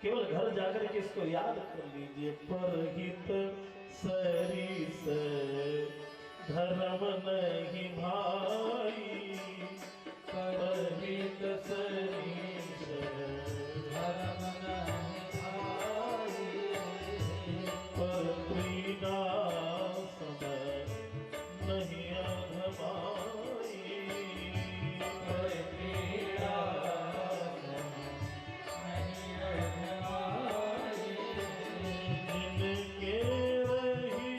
केवल घर जाकर के इसको याद कर लीजिए। परहित सरिस धर्म नहीं भाई, परहित सरिस धर्म नहीं भाई, पत्रीना समय नहीं अधमाई, पत्रीना नहीं अधमाई, जिनके रही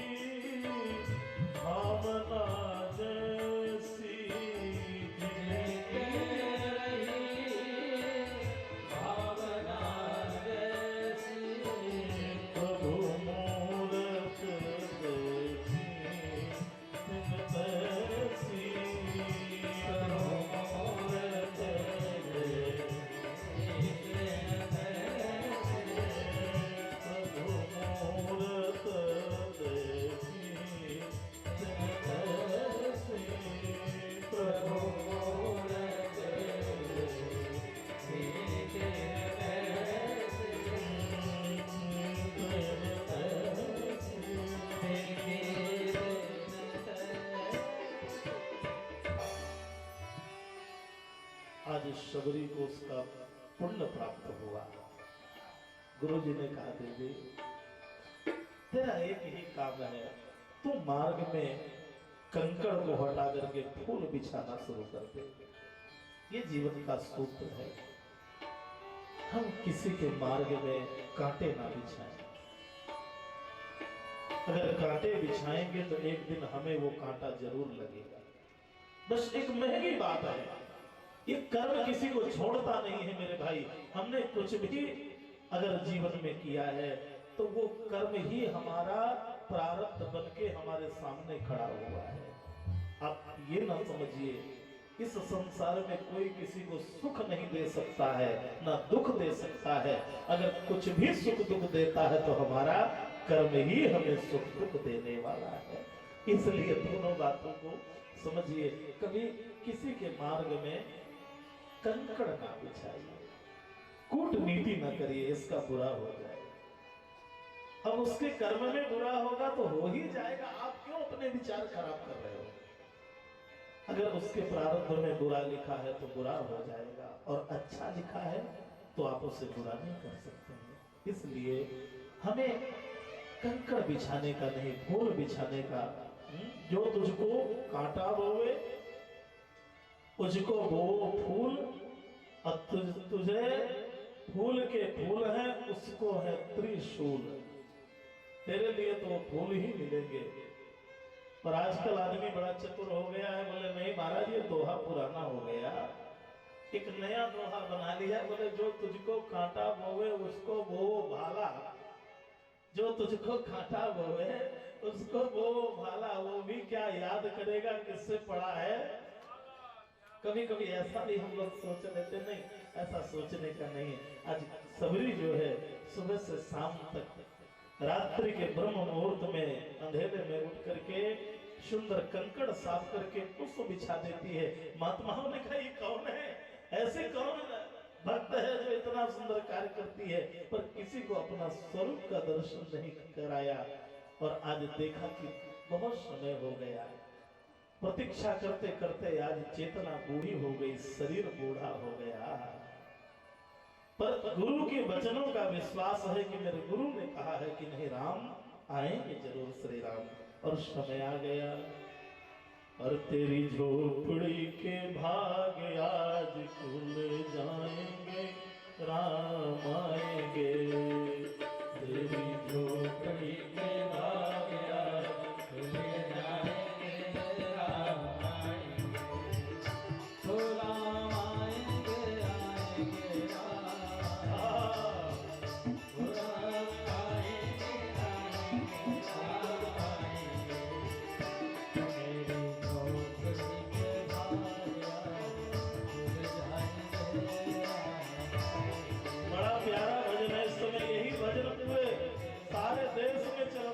भावना जैसी, जिनके रही भावना जैसी, प्रभु मूरत देखी तिन तैसी, प्रभु मूरत देखी तिन तैसी, प्रभु मूरत देखी तिन तैसी, प्रभु मूरत देखी तिन तैसी, आज शबरी को उसका पुण्य प्राप्त हुआ। गुरु जी ने कहा देवी तेरा एक ही काम है, तू मार्ग में कंकड़ को हटा करके फूल बिछाना शुरू कर दे। ये जीवन का सूत्र है। हम किसी के मार्ग में कांटे ना बिछाएं। अगर कांटे बिछाएंगे तो एक दिन हमें वो कांटा जरूर लगेगा। बस एक महंगी बात है, ये कर्म किसी को छोड़ता नहीं है मेरे भाई। हमने कुछ भी अगर जीवन में किया है तो वो कर्म ही हमारा प्रारब्ध बन के हमारे सामने खड़ा हुआ है। आप ये ना समझिए, इस संसार में कोई किसी को सुख नहीं दे सकता है, ना दुख दे सकता है। अगर कुछ भी सुख दुख देता है तो हमारा कर्म ही हमें सुख दुख देने वाला है। इसलिए दोनों बातों को समझिए। कभी किसी के मार्ग में कंकड़ ना बिछाइए, कूटनीति न करिए, इसका बुरा हो जाएगा। अब उसके कर्म में बुरा होगा तो हो ही जाएगा, आप क्यों अपने विचार खराब कर रहे हो। अगर उसके प्रारब्ध में बुरा लिखा है तो बुरा हो जाएगा, और अच्छा लिखा है तो आप उसे बुरा नहीं कर सकते हैं। इसलिए हमें कंकड़ बिछाने का नहीं, फूल बिछाने का। जो तुझको कांटा बोवे उसको वो फूल, और तुझे फूल के फूल हैं उसको है त्रिशूल। तेरे लिए तो वो फूल ही मिलेंगे। पर आजकल आदमी बड़ा चतुर हो गया है, बोले नहीं महाराज ये दोहा पुराना हो गया, एक नया दोहा बना लिया। बोले जो तुझको कांटा बोवे उसको वो भाला, जो तुझको कांटा बोवे उसको वो भाला वो भी क्या याद करेगा किससे पढ़ा है। कभी कभी ऐसा भी हम लोग सोच लेते, नहीं ऐसा सोचने का नहीं है। आज सबरी जो है सुबह से शाम तक रात्रि के ब्रह्म मुहूर्त में अंधेरे में उठ करके सुंदर कंकड़ साफ करके पुष्प बिछा देती है। महात्माओं ने कहा ये कौन है, ऐसे कौन भक्त है जो इतना सुंदर कार्य करती है, पर किसी को अपना स्वरूप का दर्शन नहीं कराया। और आज देखा कि बहुत समय हो गया, प्रतीक्षा करते करते आज चेतना बूढ़ी हो गई, शरीर बूढ़ा हो गया। पर गुरु के वचनों का विश्वास है कि मेरे गुरु ने कहा है कि नहीं राम आएंगे जरूर श्री राम। और समय आ गया और तेरी झोपड़ी के भाग आज खुल जाएंगे, राम आएंगे। तेरी झोपड़ी के भाग आज खुल जाएंगे, राम आएंगे। तो राम आएंगे आएंगे राम, तो राम आएंगे आएंगे राम आएंगे। मेरी झोपड़ी के भाग आज खुल जाएंगे, राम आएंगे। बड़ा प्यारा भजन है। इस समय यही भजन पूरे सारे देश में चल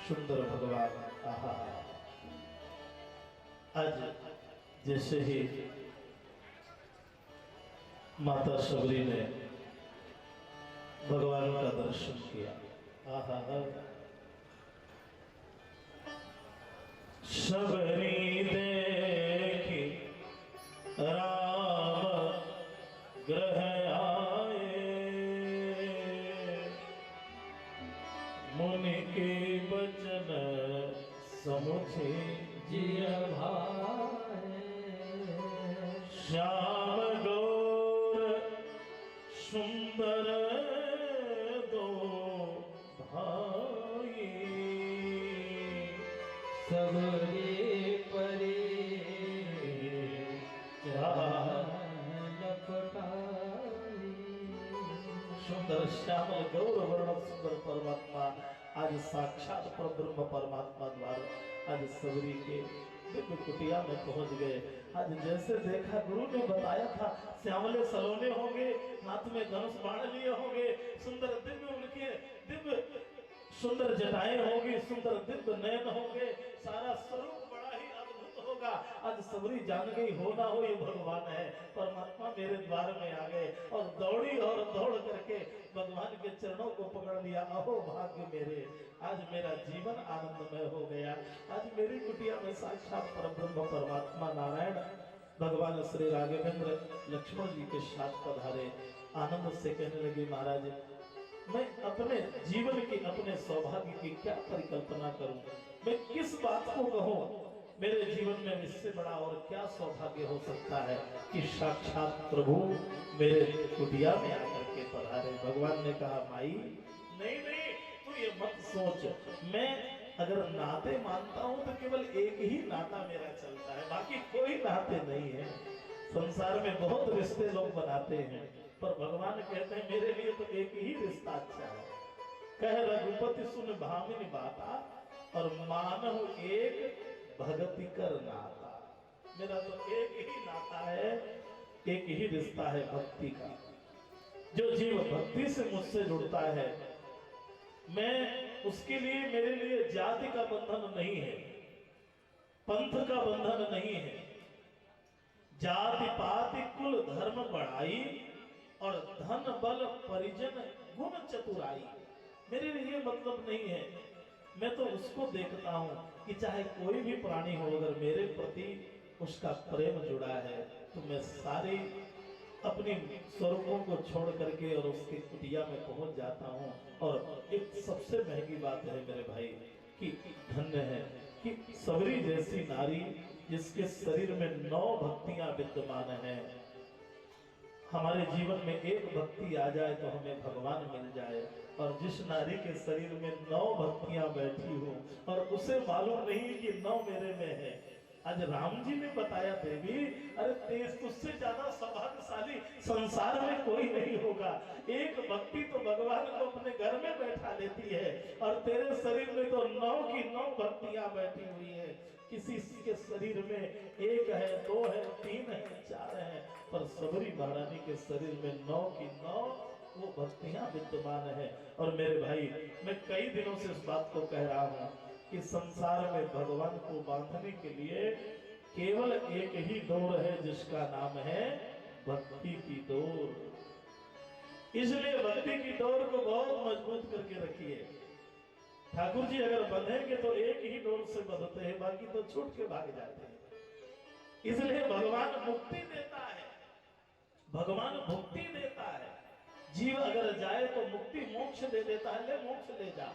सुंदर भगवान। आहा, आज जैसे ही माता सबरी ने भगवान का दर्शन किया, आहा, सबरी देखी राम ग्रह आए, मुनि के बचन समुझे जिय भाए, श्याम गौर सुंदर दो भाई, सबरी परी लपटाई। सुंदर श्यामल गौर वर्ण सुंदर परमात्मा आज साक्षात परब्रह्म परमात्मा द्वारा आज सबरी के दिव्य कुटिया में पहुंच गए। आज जैसे देखा गुरु ने बताया था, श्यामले सलोने होंगे, हाथ में धनुष बाण लिए होंगे, सुंदर दिव्य उनके दिव्य सुंदर जटाएं होगी, सुंदर दिव्य नयन होंगे, सारा स्वरूप बड़ा ही अद्भुत होगा। आज सबरी जान गई, हो ना हो ये भगवान है, परमात्मा मेरे द्वार में आ गए और दौड़ी और दौड़ करके भगवान के चरणों को पकड़ लिया। अहो भाग्य मेरे, आज मेरा जीवन आनंदमय हो गया। आज मेरी कुटिया में साक्षात परब्रह्म परमात्मा नारायण भगवान श्री राघवेंद्र लक्ष्मण जी के साथ पधारे। आनंद से कहने लगे, महाराज मैं अपने जीवन की, अपने सौभाग्य की क्या परिकल्पना करूं, मैं किस बात को कहूं, मेरे जीवन में इससे बड़ा और क्या सौभाग्य हो सकता है कि साक्षात प्रभु मेरे कुटिया में आकर के पधारे। भगवान ने कहा, माई नहीं नहीं, तू ये मत सोच, मैं अगर नाते मानता हूं तो केवल एक ही नाता मेरा चलता है, बाकी कोई नाते नहीं है। संसार में बहुत रिश्ते लोग बनाते हैं, पर भगवान कहते हैं मेरे लिए तो एक ही रिश्ता अच्छा है। कह रघुपति सुन भामिनी बाता, और मानव एक भगति कर नाता। मेरा तो एक ही नाता है, एक ही रिश्ता है भक्ति का। जो जीव भक्ति से मुझसे जुड़ता है, मैं उसके लिए, मेरे लिए जाति का बंधन नहीं है, पंथ का बंधन नहीं है, जाति पाति कुल धर्म बढ़ाई और धन बल परिजन गुण चतुराई, मेरे लिए मतलब नहीं है। मैं तो उसको देखता हूं कि चाहे कोई भी प्राणी हो, अगर मेरे प्रति उसका प्रेम जुड़ा है तो मैं सारी अपनी स्वरूपों को छोड़ करके और उसके कुटिया में पहुंच जाता हूं। और एक सबसे महंगी बात है मेरे भाई कि धन्य है कि सबरी जैसी नारी जिसके शरीर में 9 भक्तियां विद्यमान हैं। हमारे जीवन में एक भक्ति आ जाए तो हमें भगवान मिल जाए, और जिस नारी के शरीर में 9 भक्तियां बैठी हो और उसे मालूम नहीं कि 9 मेरे में है। आज राम जी ने बताया, देवी अरे तेज तुझसे ज्यादा सौभाग्यशाली संसार में कोई नहीं होगा। एक भक्ति तो भगवान को अपने घर में बैठा लेती है, और तेरे शरीर में तो 9 की 9 भक्तियां बैठी हुई है। किसी के शरीर में 1 है, 2 है, 3 है, 4 है, पर सबरी महारानी के शरीर में 9 की 9 वो भक्तियां विद्यमान है। और मेरे भाई, मैं कई दिनों से इस बात को कह रहा हूं कि संसार में भगवान को बांधने के लिए केवल एक ही डोर है, जिसका नाम है भक्ति की डोर। इसलिए भक्ति की डोर को बहुत मजबूत करके रखिए। ठाकुर जी अगर बंधेंगे तो एक ही डोर से बंधते हैं, बाकी तो छूट के भाग जाते हैं। इसलिए भगवान मुक्ति देता है, भगवान मुक्ति देता है। जीव अगर जाए तो मुक्ति मोक्ष दे देता है, ले मोक्ष ले जा।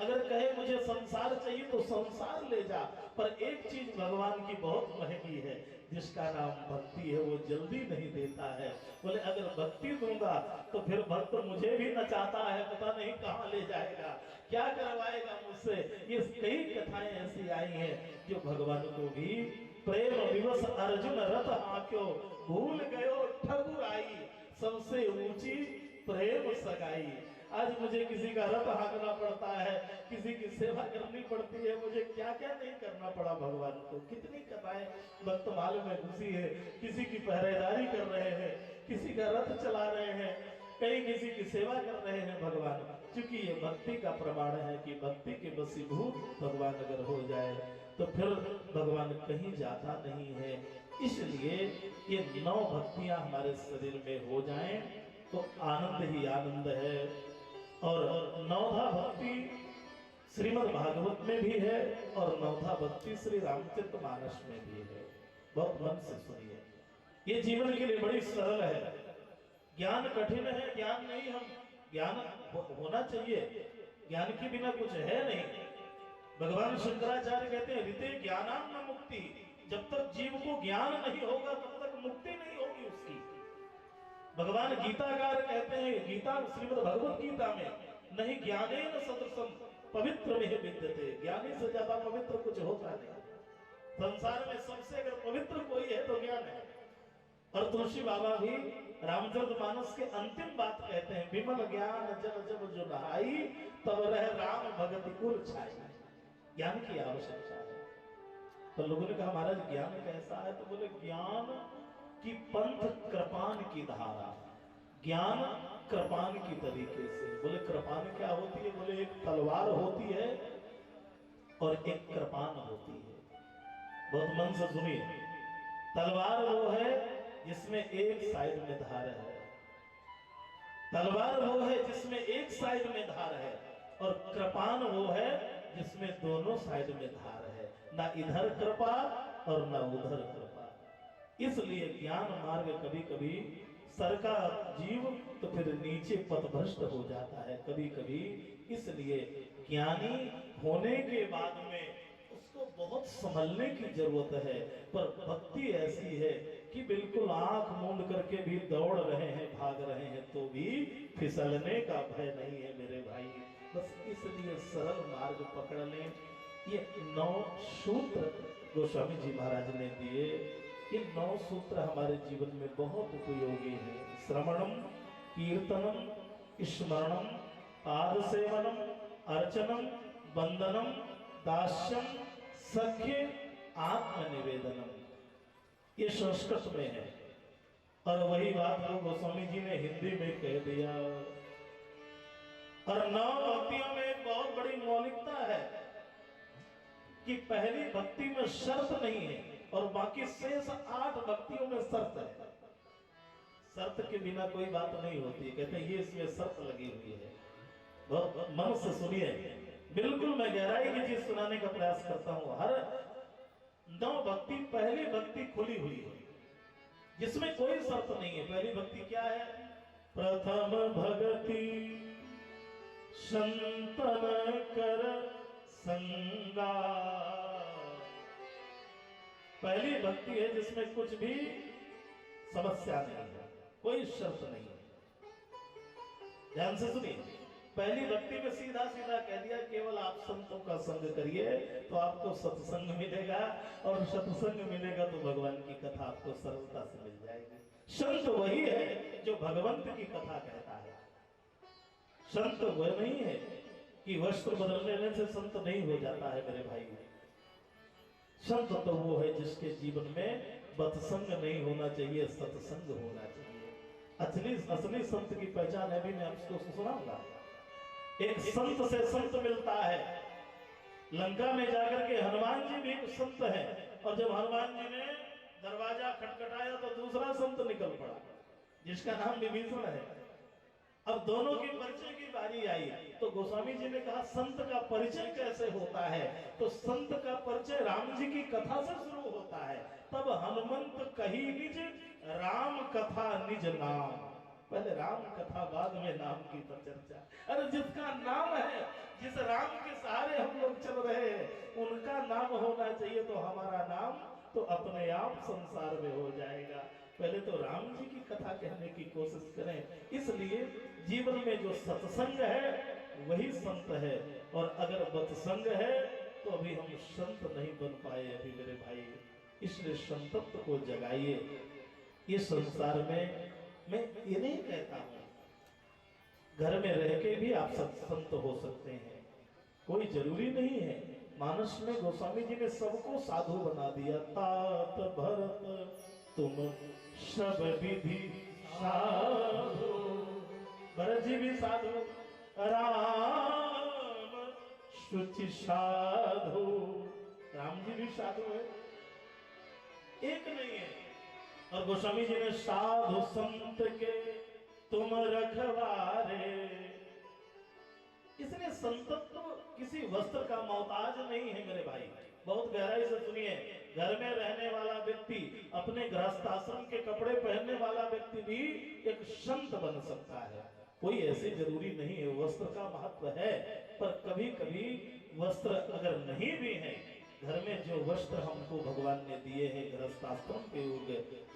अगर कहे मुझे संसार चाहिए तो संसार ले जा। पर एक चीज भगवान की बहुत महंगी है, जिसका नाम भक्ति है, वो जल्दी नहीं देता है। बोले अगर भक्ति दूंगा तो फिर भक्त मुझे भी नचाता है, पता नहीं कहाँ ले जाएगा, क्या करवाएगा मुझसे। ये कई कथाएं ऐसी आई हैं जो भगवान को भी प्रेम विवश अर्जुन रथ आंक्यो भूल गयो ठकुराई, सबसे ऊंची प्रेम सगाई। आज मुझे किसी का रथ हाँकना पड़ता है, किसी की सेवा करनी पड़ती है, मुझे क्या क्या नहीं करना पड़ा भगवान को। कितनी कथाएं भक्तमाल में घुसी है, किसी की पहरेदारी कर रहे हैं, किसी का रथ चला रहे हैं, कहीं किसी की सेवा कर रहे हैं भगवान, क्योंकि ये भक्ति का प्रमाण है कि भक्ति के वशीभूत भगवान अगर हो जाए तो फिर भगवान कहीं जाता नहीं है। इसलिए ये 9 भक्तियां हमारे शरीर में हो जाएं तो आनंद ही आनंद है। और 9धा भक्ति श्रीमद् भागवत में भी है और 9धा भक्ति श्री रामचरितमानस में भी है। बहुत मन से सुनिए, ये जीवन के लिए बड़ी सरल है। ज्ञान कठिन है, ज्ञान नहीं, हम ज्ञान होना चाहिए, ज्ञान के बिना कुछ है नहीं। भगवान शंकराचार्य कहते हैं ऋते ज्ञानाम न मुक्ति, जब तक जीव को ज्ञान नहीं होगा तब तक मुक्ति नहीं होगी उसकी। भगवान गीताकार कहते हैं, गीता श्रीमद् भगवत गीता में, नहीं ज्ञानेन सदृशम पवित्र में विद्यते, ज्ञानी से ज्यादा पवित्र कुछ होता नहीं। संसार में सबसे अगर पवित्र कोई है तो ज्ञान है। और तुलसी बाबा भी रामचरितमानस के अंतिम बात कहते हैं, विमल ज्ञान जब जब जो नहाई तब रह राम भगति कुल छाई। ज्ञान की आवश्यकता है। तो लोगों ने कहा महाराज ज्ञान कैसा है, तो बोले ज्ञान की पंथ कृपान की धारा, ज्ञान कृपान की तरीके से। बोले कृपान क्या होती है, बोले एक तलवार होती है और एक कृपान होती है। बहुत मन से सुनिए, तलवार वो है जिसमें एक साइड में धार है, तलवार वो है जिसमें एक साइड में धार है, और कृपान वो है जिसमें दोनों साइड में धार है, ना इधर कृपा और ना उधर कृपा। इसलिए ज्ञान मार्ग कभी कभी सरका जीव तो फिर नीचे पथभ्रष्ट हो जाता है कभी कभी। इसलिए ज्ञानी होने के बाद में उसको बहुत संभलने की जरूरत है। पर भक्ति ऐसी है कि बिल्कुल आंख मूंद करके भी दौड़ रहे हैं, भाग रहे हैं, तो भी फिसलने का भय नहीं है मेरे भाई। बस इसलिए सरल मार्ग पकड़ लें। ये 9 सूत्र गोस्वामी जी महाराज ने दिए। ये 9 सूत्र हमारे जीवन में बहुत उपयोगी है। श्रवणम, कीर्तनम, स्मरणम, पाद सेवनम, अर्चनम, वंदनम, दास्यम, सख्य, आत्मनिवेदनम। ये संस्कृत में है और वही बात को गोस्वामी जी ने हिंदी में कह दिया। और 9 भक्तियों में एक बहुत बड़ी मौलिकता है कि पहली भक्ति में शर्त नहीं है और बाकी शेष 8 भक्तियों में शर्त है। शर्त के बिना कोई बात नहीं होती। कहते हैं ये इसमें शर्त लगी हुई है। बहुत मन से सुनिए, बिल्कुल मैं गहराई की चीज सुनाने का प्रयास करता हूं। हर 9 भक्ति, पहली भक्ति खुली हुई है जिसमें कोई शर्त नहीं है। पहली भक्ति क्या है? प्रथम भक्ति संतन कर संगा। पहली भक्ति है जिसमें कुछ भी समस्या नहीं है, कोई शर्त नहीं है। ध्यान से सुनिए, पहली भक्ति में सीधा सीधा कह दिया केवल आप संतों का संग करिए तो आपको सत्संग मिलेगा, और सत्संग मिलेगा तो भगवान की कथा आपको सरलता से मिल जाएगी। संत वही है जो भगवंत की कथा कहता है। संत वह नहीं है कि वस्त्र बदल लेने से संत नहीं हो जाता है मेरे भाई। संत तो वो है जिसके जीवन में बदसंग नहीं होना चाहिए, सत्संग होना चाहिए। असली संत की पहचान है भी मैं आपको सुनाऊंगा। एक संत से संत मिलता है। लंका में जाकर के हनुमान जी भी संत है, और जब हनुमान जी ने दरवाजा खटखटाया तो दूसरा संत निकल पड़ा जिसका नाम विभीषण है। अब दोनों के परिचय की बारी आई तो गोस्वामी जी ने कहा संत का परिचय कैसे होता है? तो संत का परिचय राम जी की कथा से शुरू होता है। तब हनुमंत कही निज राम कथा निज नाम। पहले राम कथा, बाद में नाम की तो चर्चा। अरे जिसका नाम है, जिस राम के सहारे हम लोग चल रहे हैं, उनका नाम होना चाहिए तो हमारा नाम तो अपने आप संसार में हो जाएगा। पहले तो राम जी की कथा कहने की कोशिश करें। इसलिए जीवन में जो सत्संग है वही संत है, और अगर बत्संग है तो अभी हम संत नहीं बन पाए अभी मेरे भाई। इसलिए संतत्व को जगाइए। इस संसार में मैं ये नहीं कहता हूं घर में रह के भी आप संत हो सकते हैं, कोई जरूरी नहीं है। मानस में गोस्वामी जी ने सबको साधु बना दिया। तात भरत तुम सब विधि साधु, भरत जी भी साधु, राम शुचि साधु, राम जी भी साधु है, एक नहीं है। और गोस्वामी जी ने साधु संत के तुम रखवारे, इसलिए संतत्व किसी वस्त्र का मोहताज नहीं है मेरे भाई। बहुत गहराई से सुनिए, घर में रहने वाला व्यक्ति, अपने गृहस्थ आश्रम के कपड़े पहनने वाला व्यक्ति भी एक संत बन सकता है। कोई ऐसी जरूरी नहीं है, वस्त्र का महत्व है, पर कभी कभी वस्त्र अगर नहीं भी है, घर में जो वस्त्र हमको भगवान ने दिए हैं गृहस्थ आश्रम के योग,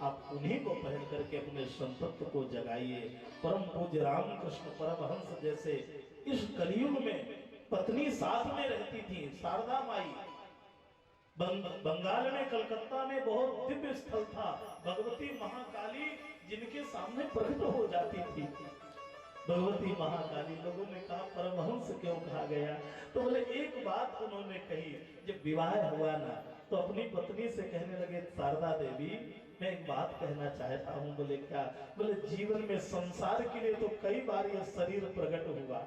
आप उन्हीं को पहन करके अपने संतत्व को जगाइए। परम पूज्य रामकृष्ण परमहंस जैसे इस कलयुग में पत्नी साथ में रहती थी, शारदा माई। बंगाल में कलकत्ता में बहुत दिव्य स्थल था, भगवती महाकाली जिनके सामने प्रकट हो जाती थी। भगवती महाकाली, लोगों ने कहा परमहंस क्यों कहा गया, तो बोले एक बात उन्होंने कही, जब विवाह हुआ ना तो अपनी पत्नी से कहने लगे, शारदा देवी मैं एक बात कहना चाहता हूँ। बोले क्या? बोले जीवन में संसार के लिए तो कई बार यह शरीर प्रकट हुआ,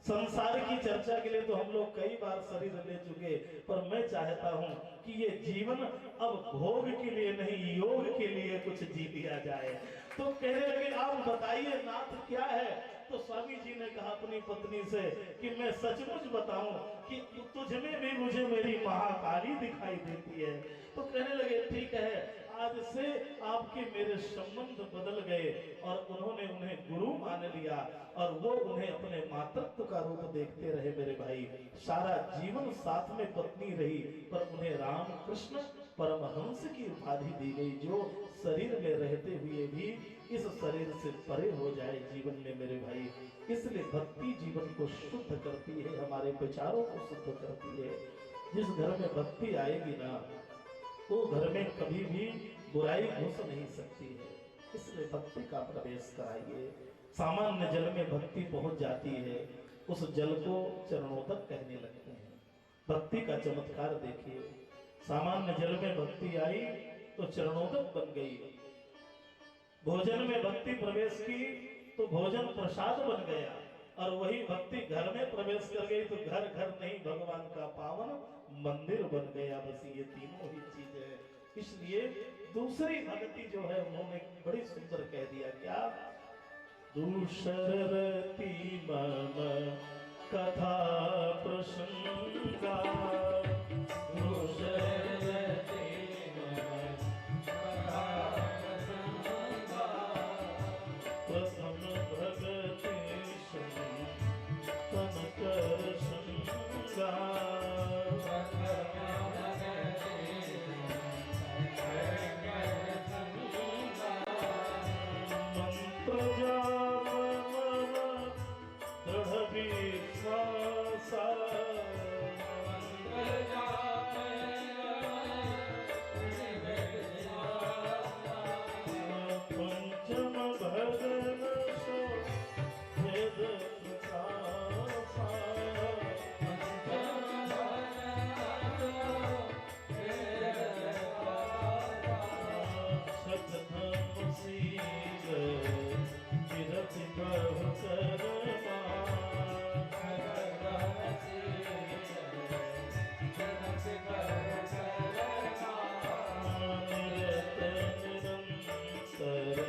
संसार की चर्चा के लिए तो हम लोग कई बार शरीर ले चुके, पर मैं चाहता हूं कि ये जीवन अब भोग के लिए नहीं, योग के लिए कुछ जी लिया जाए। तो कहने लगे आप बताइए नाथ क्या है? तो स्वामी जी ने कहा अपनी पत्नी से कि मैं सचमुच बताऊं कि तुझ में भी मुझे मेरी महाकाली दिखाई देती है। तो कहने लगे ठीक है, आज से आपके मेरे संबंध बदल गए, और उन्होंने उन्हें गुरु मान लिया, और वो उन्हें अपने मातृत्व का रूप देखते रहे मेरे भाई। सारा जीवन साथ में पत्नी रही, पर उन्हें रामकृष्ण परमहंस की उपाधि दी गई, जो शरीर में रहते हुए भी इस शरीर से परे हो जाए जीवन में मेरे भाई। इसलिए भक्ति जीवन को शुद्ध करती है, हमारे विचारों को शुद्ध करती है। जिस घर में भक्ति आएगी ना, तो घर में कभी भी बुराई घुस नहीं सकती है। इसलिए भक्ति का प्रवेश कराइए। सामान्य जल में भक्ति पहुंच जाती है, उस जल को चरणोदक कहने लगते हैं। भक्ति का चमत्कार देखिए, सामान्य जल में भक्ति आई तो चरणोदक बन गई, भोजन में भक्ति प्रवेश की तो भोजन प्रसाद बन गया, और वही भक्ति घर में प्रवेश कर गई तो घर घर नहीं भगवान का पावन मंदिर बन गया। बस ये तीनों ही चीज है। इसलिए दूसरी भक्ति जो है उन्होंने बड़ी सुंदर कह दिया, क्या? दूसरती मम कथा प्रसंगा, दूसरती मम कथा प्रसंगा, प्रथम भगति तन कर संगा, मंत्र जाप मम दृढ़ विश्वासा, मंत्र जाप पंचम भगन सो भेद प्रकाशा, सतधम सील विरति बहु करमा, निरत निरंतर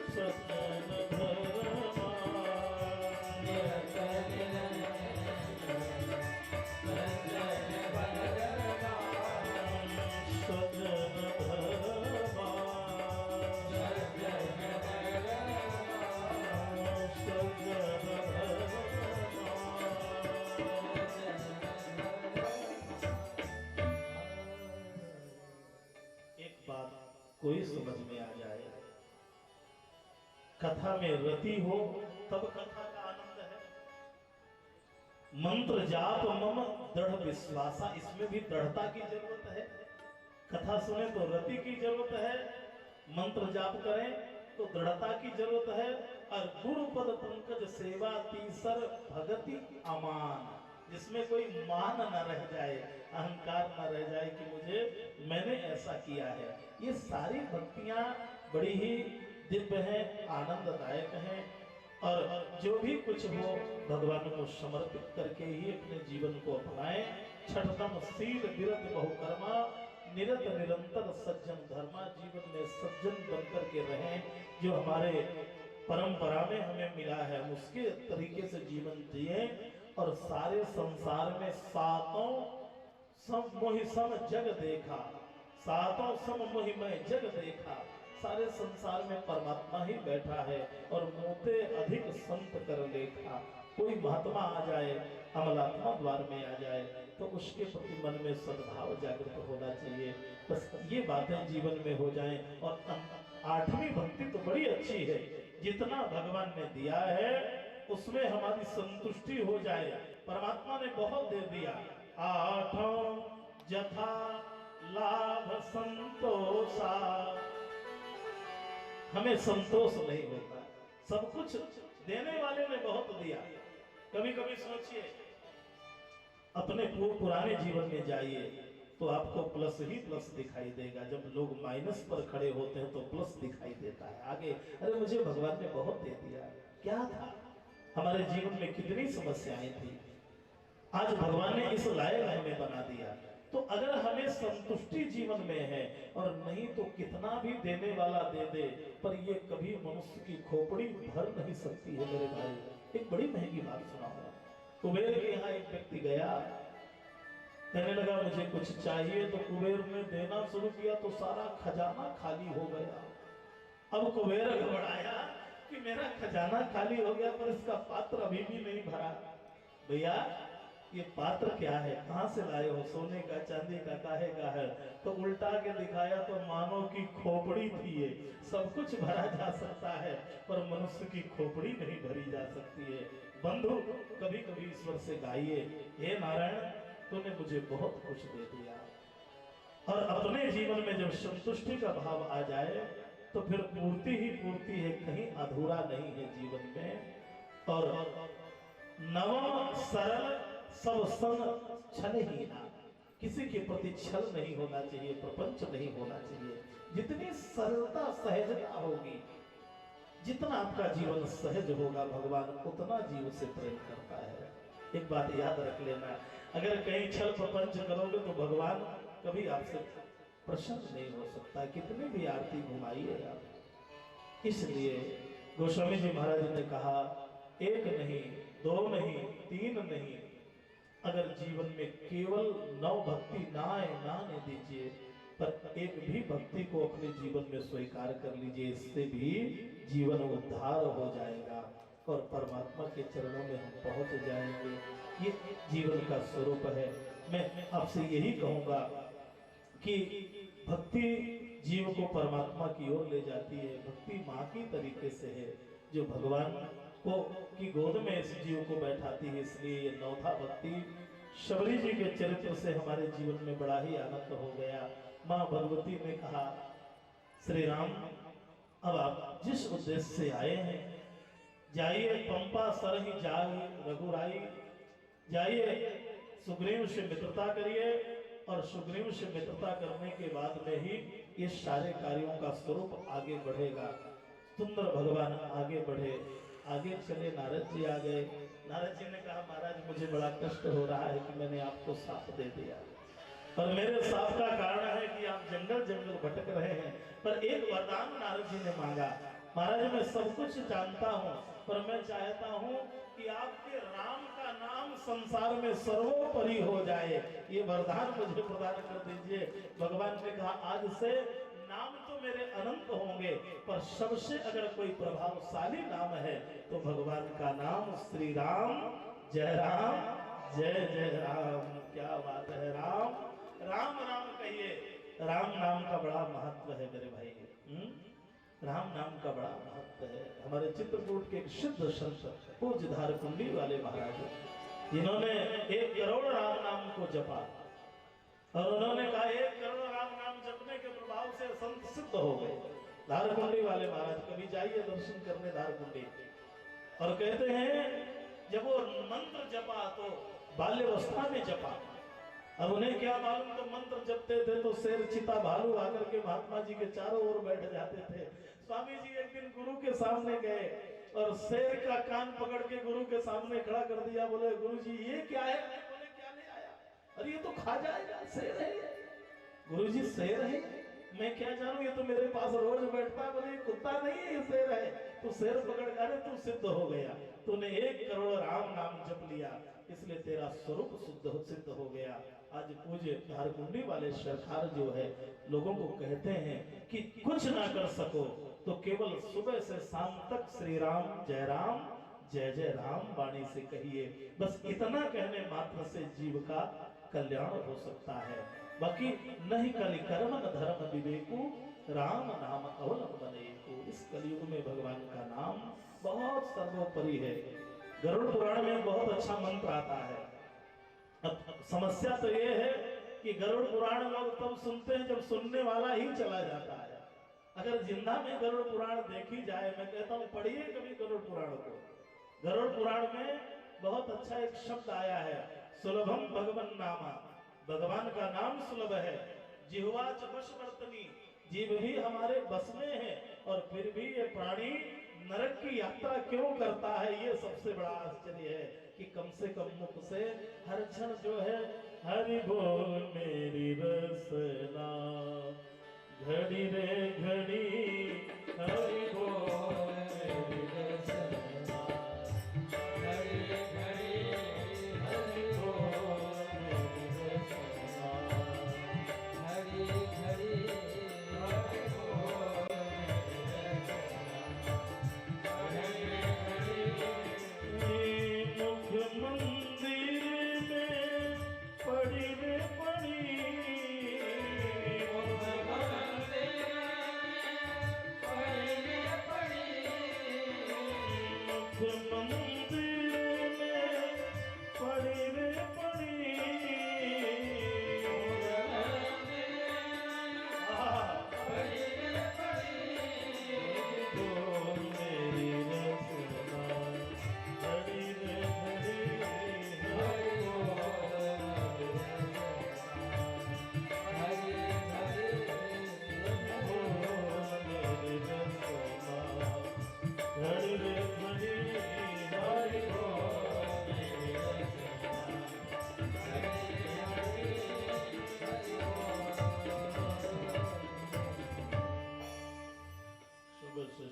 सतन धरमा, सजन धरमा, एक बात कोई समझ में आ जाए, कथा में रति हो तब कथा का आनंद है। मंत्र जाप मम दृढ़ विश्वासा, इसमें भी दृढ़ता की जरूरत है। कथा सुने तो रति की जरूरत है, मंत्र जाप करें तो दृढ़ता की जरूरत है, और गुरु पद पंकज सेवा तीसर भगति अमान, जिसमें कोई मान न रह जाए, अहंकार न रह जाए कि मैंने ऐसा किया है। ये सारी भक्तियां बड़ी ही दिव्य हैं, आनंददायक हैं। और जो भी कुछ हो भगवान को समर्पित करके ही अपने जीवन को अपनाएं। छठतम शील विरत बहुकर्मा निरत निरंतर सज्जन धर्मा। जीवन में सज्जन बनकर के रहें, जो हमारे परंपरा में हमें मिला है हम उसके तरीके से जीवन जिए। और सारे संसार में सातों सम मोहि सम जग देखा, सातों सम मोहि मैं जग देखा। सारे संसार में परमात्मा ही बैठा है और मोते अधिक संत कर लेखा। कोई महात्मा आ जाए, अमलात्मा द्वार में आ जाए, तो उसके प्रति मन में सद्भाव जागृत होना चाहिए। बस ये बातें जीवन में हो जाएं। और आठवीं भक्ति तो बड़ी अच्छी है, जितना भगवान ने दिया है उसमें हमारी संतुष्टि हो जाए। परमात्मा ने बहुत दे दिया। आठों जथा लाभ संतोषा, हमें संतोष नहीं होता। सब कुछ देने वाले ने बहुत दिया। कभी कभी सोचिए, अपने पुराने जीवन में जाइए तो आपको प्लस ही प्लस दिखाई देगा। जब लोग माइनस पर खड़े होते हैं तो प्लस दिखाई देता है आगे। अरे मुझे भगवान ने बहुत दे दिया। क्या था? हमारे जीवन में कितनी समस्याएं थी, आज भगवान ने इस लायक हमें बना दिया। तो अगर हमें संतुष्टि जीवन में है, और नहीं तो कितना भी देने वाला दे दे, पर ये कभी मनुष्य की खोपड़ी भर नहीं सकती है मेरे भाई। एक बड़ी महंगी बात सुनाऊंगा। कुबेर के यहाँ एक व्यक्ति गया, कहने लगा मुझे कुछ चाहिए, तो कुबेर ने देना शुरू किया तो सारा खजाना खाली हो गया। अब कुबेर घबराया कि मेरा खजाना खाली हो गया, पर इसका पात्र अभी भी नहीं भरा। भैया ये पात्र क्या है, कहाँ से लाए हो? सोने का, चांदी का, काहे का है? तो उल्टा के दिखाया तो मानो की खोपड़ी थी। ये सब कुछ भरा जा सकता है, पर मनुष्य की खोपड़ी नहीं भरी जा सकती है। बंधु कभी कभी ईश्वर से गाइए, हे नारायण तूने मुझे बहुत कुछ दे दिया। और अपने जीवन में जब संतुष्टि का भाव आ जाए तो फिर पूर्ति ही पूर्ति है, कहीं अधूरा नहीं है जीवन में। और नवम सरल सब संग छल ही ना, किसी के प्रति छल नहीं होना चाहिए, प्रपंच नहीं होना चाहिए। जितनी सरलता सहजता होगी, जितना आपका जीवन सहज होगा, भगवान उतना जीव से प्रेम करता है। एक बात याद रख लेना, अगर कहीं छल प्रपंच करोगे तो भगवान कभी आपसे प्रसन्न नहीं हो सकता, कितनी भी आरती घुमाइए आप। इसलिए गोस्वामी जी महाराज ने कहा, एक नहीं, दो नहीं, तीन नहीं, अगर जीवन में केवल 9 भक्ति ना आए ना आने दीजिए, पर एक भी भक्ति को अपने जीवन में स्वीकार कर लीजिए, इससे भी जीवन उद्धार हो जाएगा और परमात्मा के चरणों में हम पहुंच जाएंगे। ये जीवन का स्वरूप है। मैं आपसे यही कहूंगा कि भक्ति जीव को परमात्मा की ओर ले जाती है। भक्ति माँ की तरीके से है, जो भगवान को की गोद में इस जीव को बैठाती है। इसलिए ये नौथा भक्ति शबरी जी के चरित्र से हमारे जीवन में बड़ा ही आनंद हो गया। माँ भगवती ने कहा, श्री राम अब आप जिस उद्देश्य से आए हैं, जाइए पंपा सरहि जाए रघुराई, जाइए सुग्रीव से मित्रता करिए, और सुग्रीव से मित्रता करने के बाद में ही ये सारे कार्यों का स्वरूप आगे बढ़ेगा। सुंदर भगवान आगे बढ़े, आगे चले। नारद जी आ गए। नारद जी ने कहा, महाराज मुझे बड़ा कष्ट हो रहा है कि मैंने आपको साप दे दिया, और मेरे साप का कारण है कि आप जंगल जंगल भटक रहे हैं। पर एक वरदान नारद जी ने मांगा, महाराज मैं सब कुछ जानता हूँ, पर मैं चाहता हूँ कि आपके राम का नाम संसार में सर्वोपरि हो जाए, ये वरदान मुझे प्रदान कर दीजिए। भगवान ने कहा, आज से नाम तो मेरे अनंत होंगे, पर सबसे अगर कोई प्रभावशाली नाम है तो भगवान का नाम श्री राम, जय राम, जय जय राम। क्या बात है, राम राम राम कहिए। राम नाम का बड़ा महत्व है मेरे भाई। राम नाम का बड़ा महत्व है। हमारे चित्रकूट के एक सिद्ध संत पूज्य धारकुंडी वाले महाराज, जिन्होंने 1 करोड़ राम नाम को जपा, और उन्होंने कहा 1 करोड़ राम नाम जपने के प्रभाव से संत सिद्ध हो गए। धारकुंडी वाले महाराज, कभी जाइए दर्शन करने धारकुंडी। और कहते हैं जब वो मंत्र जपा तो बाल्यावस्था में जपा। अब उन्हें क्या मालूम, तो मंत्र जपते थे तो शेर चिता भालू आकर के महात्मा जी के चारों ओर बैठ जाते थे। स्वामी जी एक दिन गुरु के सामने गए, और शेर का कान पकड़ के गुरु के सामने खड़ा कर दिया। बोले गुरु जी ये क्या है? बोले क्या ले आया? अरे ये तो खा जाएगा, शेर है। गुरु जी शेर है? मैं क्या जानूं, ये तो मेरे पास रोज बैठता है। बोले कुत्ता नहीं है, ये शेर है। तो शेर पकड़ कर तू सिद्ध हो गया, तूने 1 करोड़ राम नाम जप लिया, इसलिए तेरा स्वरूप सिद्ध हो गया। आज पूज्य धारकुंडी वाले सरकार जो है लोगों को कहते हैं कि कुछ ना कर सको तो केवल सुबह से शाम तक श्री राम जय जय राम वाणी से कहिए। बस इतना कहने मात्र से जीव का कल्याण हो सकता है। बाकी नहीं कलि कर्म न धर्म विवेकु, राम नाम अवलंबन एको। इस कलयुग में भगवान का नाम बहुत सर्वोपरि है। गरुड़ पुराण में बहुत अच्छा मंत्र आता है। अब समस्या तो ये है कि गरुड़ पुराण लोग तब सुनते हैं जब सुनने वाला ही चला जाता है। अगर जिंदा में गरुड़ पुराण देखी जाए, मैं कहता हूँ पढ़िए कभी गरुड़ पुराण को। गरुड़ पुराण में बहुत अच्छा एक शब्द आया है, सुलभम भगवन नामा। भगवान का नाम सुलभ है। जिह्वा च वशवर्तनी, जीव भी हमारे बस में है, और फिर भी ये प्राणी नरक की यात्रा क्यों करता है? ये सबसे बड़ा आश्चर्य है कि कम से कम मुख से हर क्षण जो है हरि बोल मेरी रसना, घड़ी रे घड़ी हरि बोल मेरी रसना, घड़ी घड़ी हरि बोल मेरी रसना, घड़ी घड़ी हरि बोल मेरी रसना, मुख मंदिर में पड़ी रे पड़ी,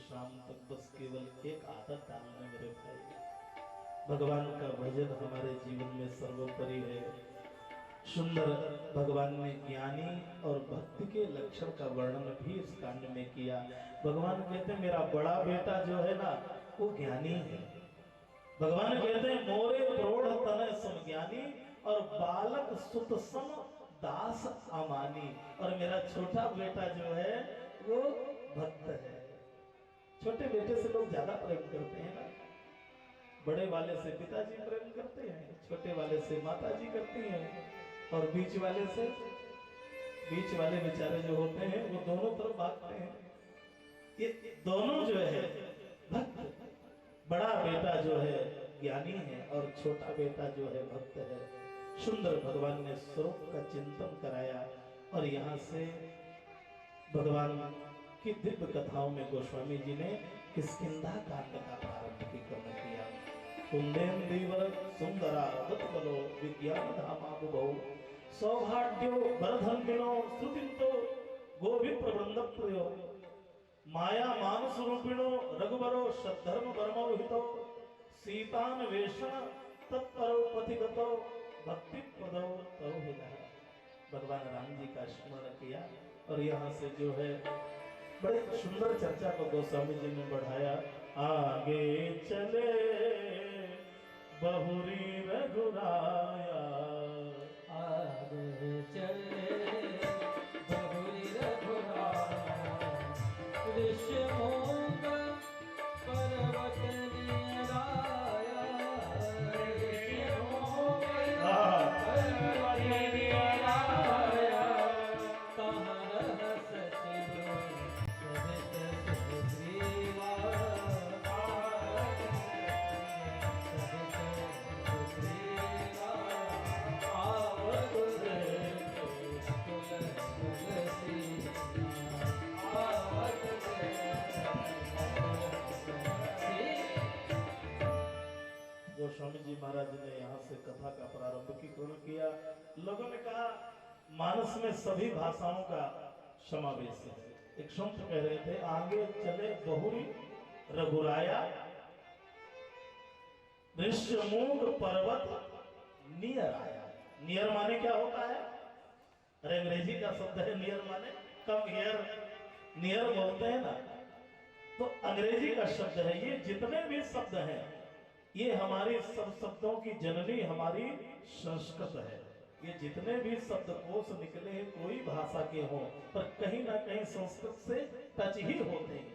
शाम तक बस केवल एक आदत डालना मेरे भाई। भगवान का भजन हमारे जीवन में सर्वोपरि है। सुंदर भगवान ने ज्ञानी और भक्ति के लक्षण का वर्णन भी इस कांड में किया। भगवान कहते हैं मेरा बड़ा बेटा जो है ना वो ज्ञानी है। भगवान कहते हैं मोरे प्रौढ़ तनय सम ज्ञानी, और बालक सुत सम दास अमानी। और मेरा छोटा बेटा जो है वो भक्त है। छोटे बेटे से लोग ज्यादा प्रेम करते हैं ना। बड़े वाले से पिताजी प्रेम करते हैं, छोटे वाले से माताजी करती हैं, और बीच वाले बेचारे जो होते हैं वो दोनों तरफ भागते हैं। ये दोनों जो है भक्त, बड़ा बेटा जो है ज्ञानी है और छोटा बेटा जो है भक्त है। सुंदर भगवान ने स्वरूप का चिंतन कराया, और यहाँ से भगवान की दिव्य कथाओं में गोस्वामी जी ने किष्किंधा कांड का प्रारंभिकीकरण किया। कुंदेंदीवर सुंदरा बलो विज्ञान धामाबुभौ, सौभाग्यो वरधन्विनो श्रुतिंतो गोविप्रबंध प्रयो, माया मानस रूपिणो रघुवरो सद्धर्म वर्मोहितो, सीतान वेषण तत्परो पथिगतो भक्ति पदो तरोहिनः। भगवान राम जी का स्मरण किया, और यहाँ से जो है बड़े सुंदर चर्चा को गोस्वामी जी ने बढ़ाया। आगे चले बहुरी रघुराया, आगे चले बहुरी रघुराया, ऋषिमूक पर्वत निराया, ऋषिमूक पर्वत निराया, कहाँ रहस चिरो सहित सुग्रीवा, जी महाराज ने यहाँ से कथा का प्रारंभिकीकरण किया। लोगों ने कहा मानस में सभी भाषाओं का समावेश है। एक संत कह रहे थे, आगे चले बहुरी रघुराया, ऋष्यमूक पर्वत नियर आया। नियर माने क्या होता है? अरे अंग्रेजी का शब्द है नियर माने कम हियर, नियर बोलते हैं ना, तो अंग्रेजी का शब्द है। ये जितने भी शब्द हैं ये हमारी सब शब्दों की जननी हमारी संस्कृत है। ये जितने भी शब्दकोश निकले हैं कोई भाषा के हो, पर कहीं ना कहीं संस्कृत से टच ही होते हैं।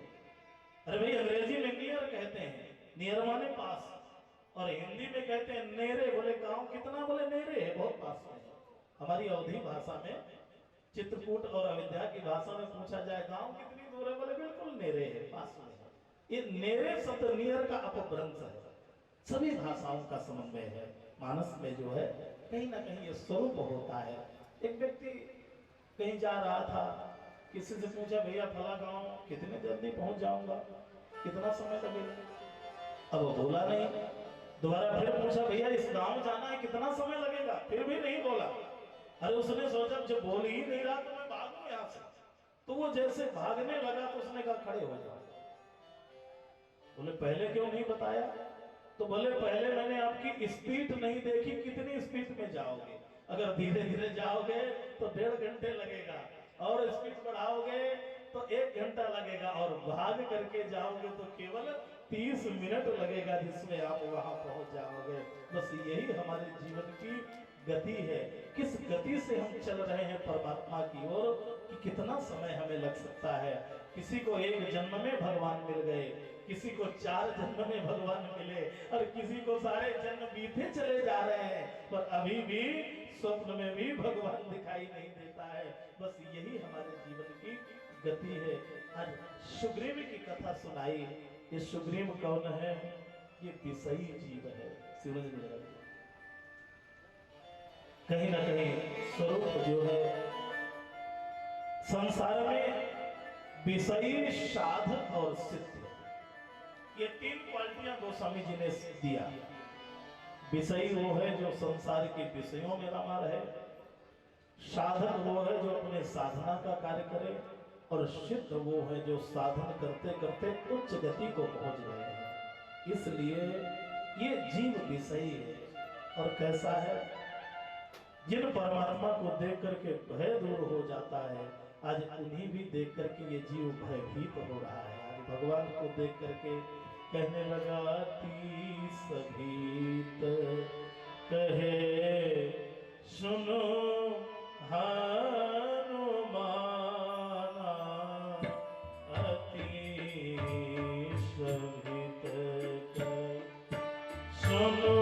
अरे भाई अंग्रेजी में नियर कहते हैं, नियर माने पास, और हिंदी में कहते हैं नेरे। बोले गांव कितना? बोले नेरे है, बहुत पास में है। हमारी अवधी भाषा में, चित्रकूट और अयोध्या की भाषा में पूछा जाए गांव कितनी दूर है, बोले बिल्कुल नेरे है, पास में है। ये नेरे शब्द नियर का अपभ्रंश है, सभी भाषाओं का समन्वय है। मानस में जो है कहीं ना कहीं ये स्वरूप होता है। एक व्यक्ति कहीं जा रहा था, किसी से पूछा भैया फला गांव कितने जल्दी पहुंच जाऊंगा, कितना समय लगेगा? अब वो बोला नहीं। दोबारा फिर पूछा भैया इस गांव जाना है कितना समय लगेगा, फिर भी नहीं बोला। अरे उसने सोचा जब बोल ही नहीं रहा तो मैं भागूं यहाँ से। तो वो जैसे भागने लगा तो उसने कहा खड़े हो जाओ। बोले पहले क्यों नहीं बताया? तो बोले पहले मैंने आपकी स्पीड नहीं देखी, कितनी स्पीड में जाओगे। अगर धीरे धीरे जाओगे तो 1.5 घंटे लगेगा, और स्पीड बढ़ाओगे तो 1 घंटा लगेगा, और भाग करके जाओगे तो केवल 30 मिनट लगेगा, जिसमें आप वहां पहुंच जाओगे। बस यही हमारे जीवन की गति है। किस गति से हम चल रहे हैं परमात्मा की ओर, कि कितना समय हमें लग सकता है। किसी को 1 जन्म में भगवान मिल गए, किसी को 4 जन्म में भगवान मिले, और किसी को सारे जन्म बीते चले जा रहे हैं, पर अभी भी स्वप्न में भी भगवान दिखाई नहीं देता है। बस यही हमारे जीवन की गति है। आज सुग्रीव की कथा सुनाई। ये सुग्रीव कौन है? ये विषयी जीव है। समझ में लगा? कहीं ना कहीं स्वरूप जो है संसार में विषयी, साधक और सिद्ध, ये 3 क्वालिटियां गोस्वामी जी ने दिया। विषयी वो है जो संसार के विषयों में रमा रहे, साधक वो है जो अपने साधना का कार्य करे, और सिद्ध वो है जो साधन करते करते उच्च गति को पहुंच गए हैं। इसलिए ये जीव विषयी है। और कैसा है? जिन परमात्मा को देख करके भय दूर हो जाता है, आज उन्हीं भी देख करके ये जीव भयभीत हो रहा है। आज भगवान को देख करके कहने लगा तीस भीत कहे सुनो हनुमाना, अतीश भीत कहे सुनो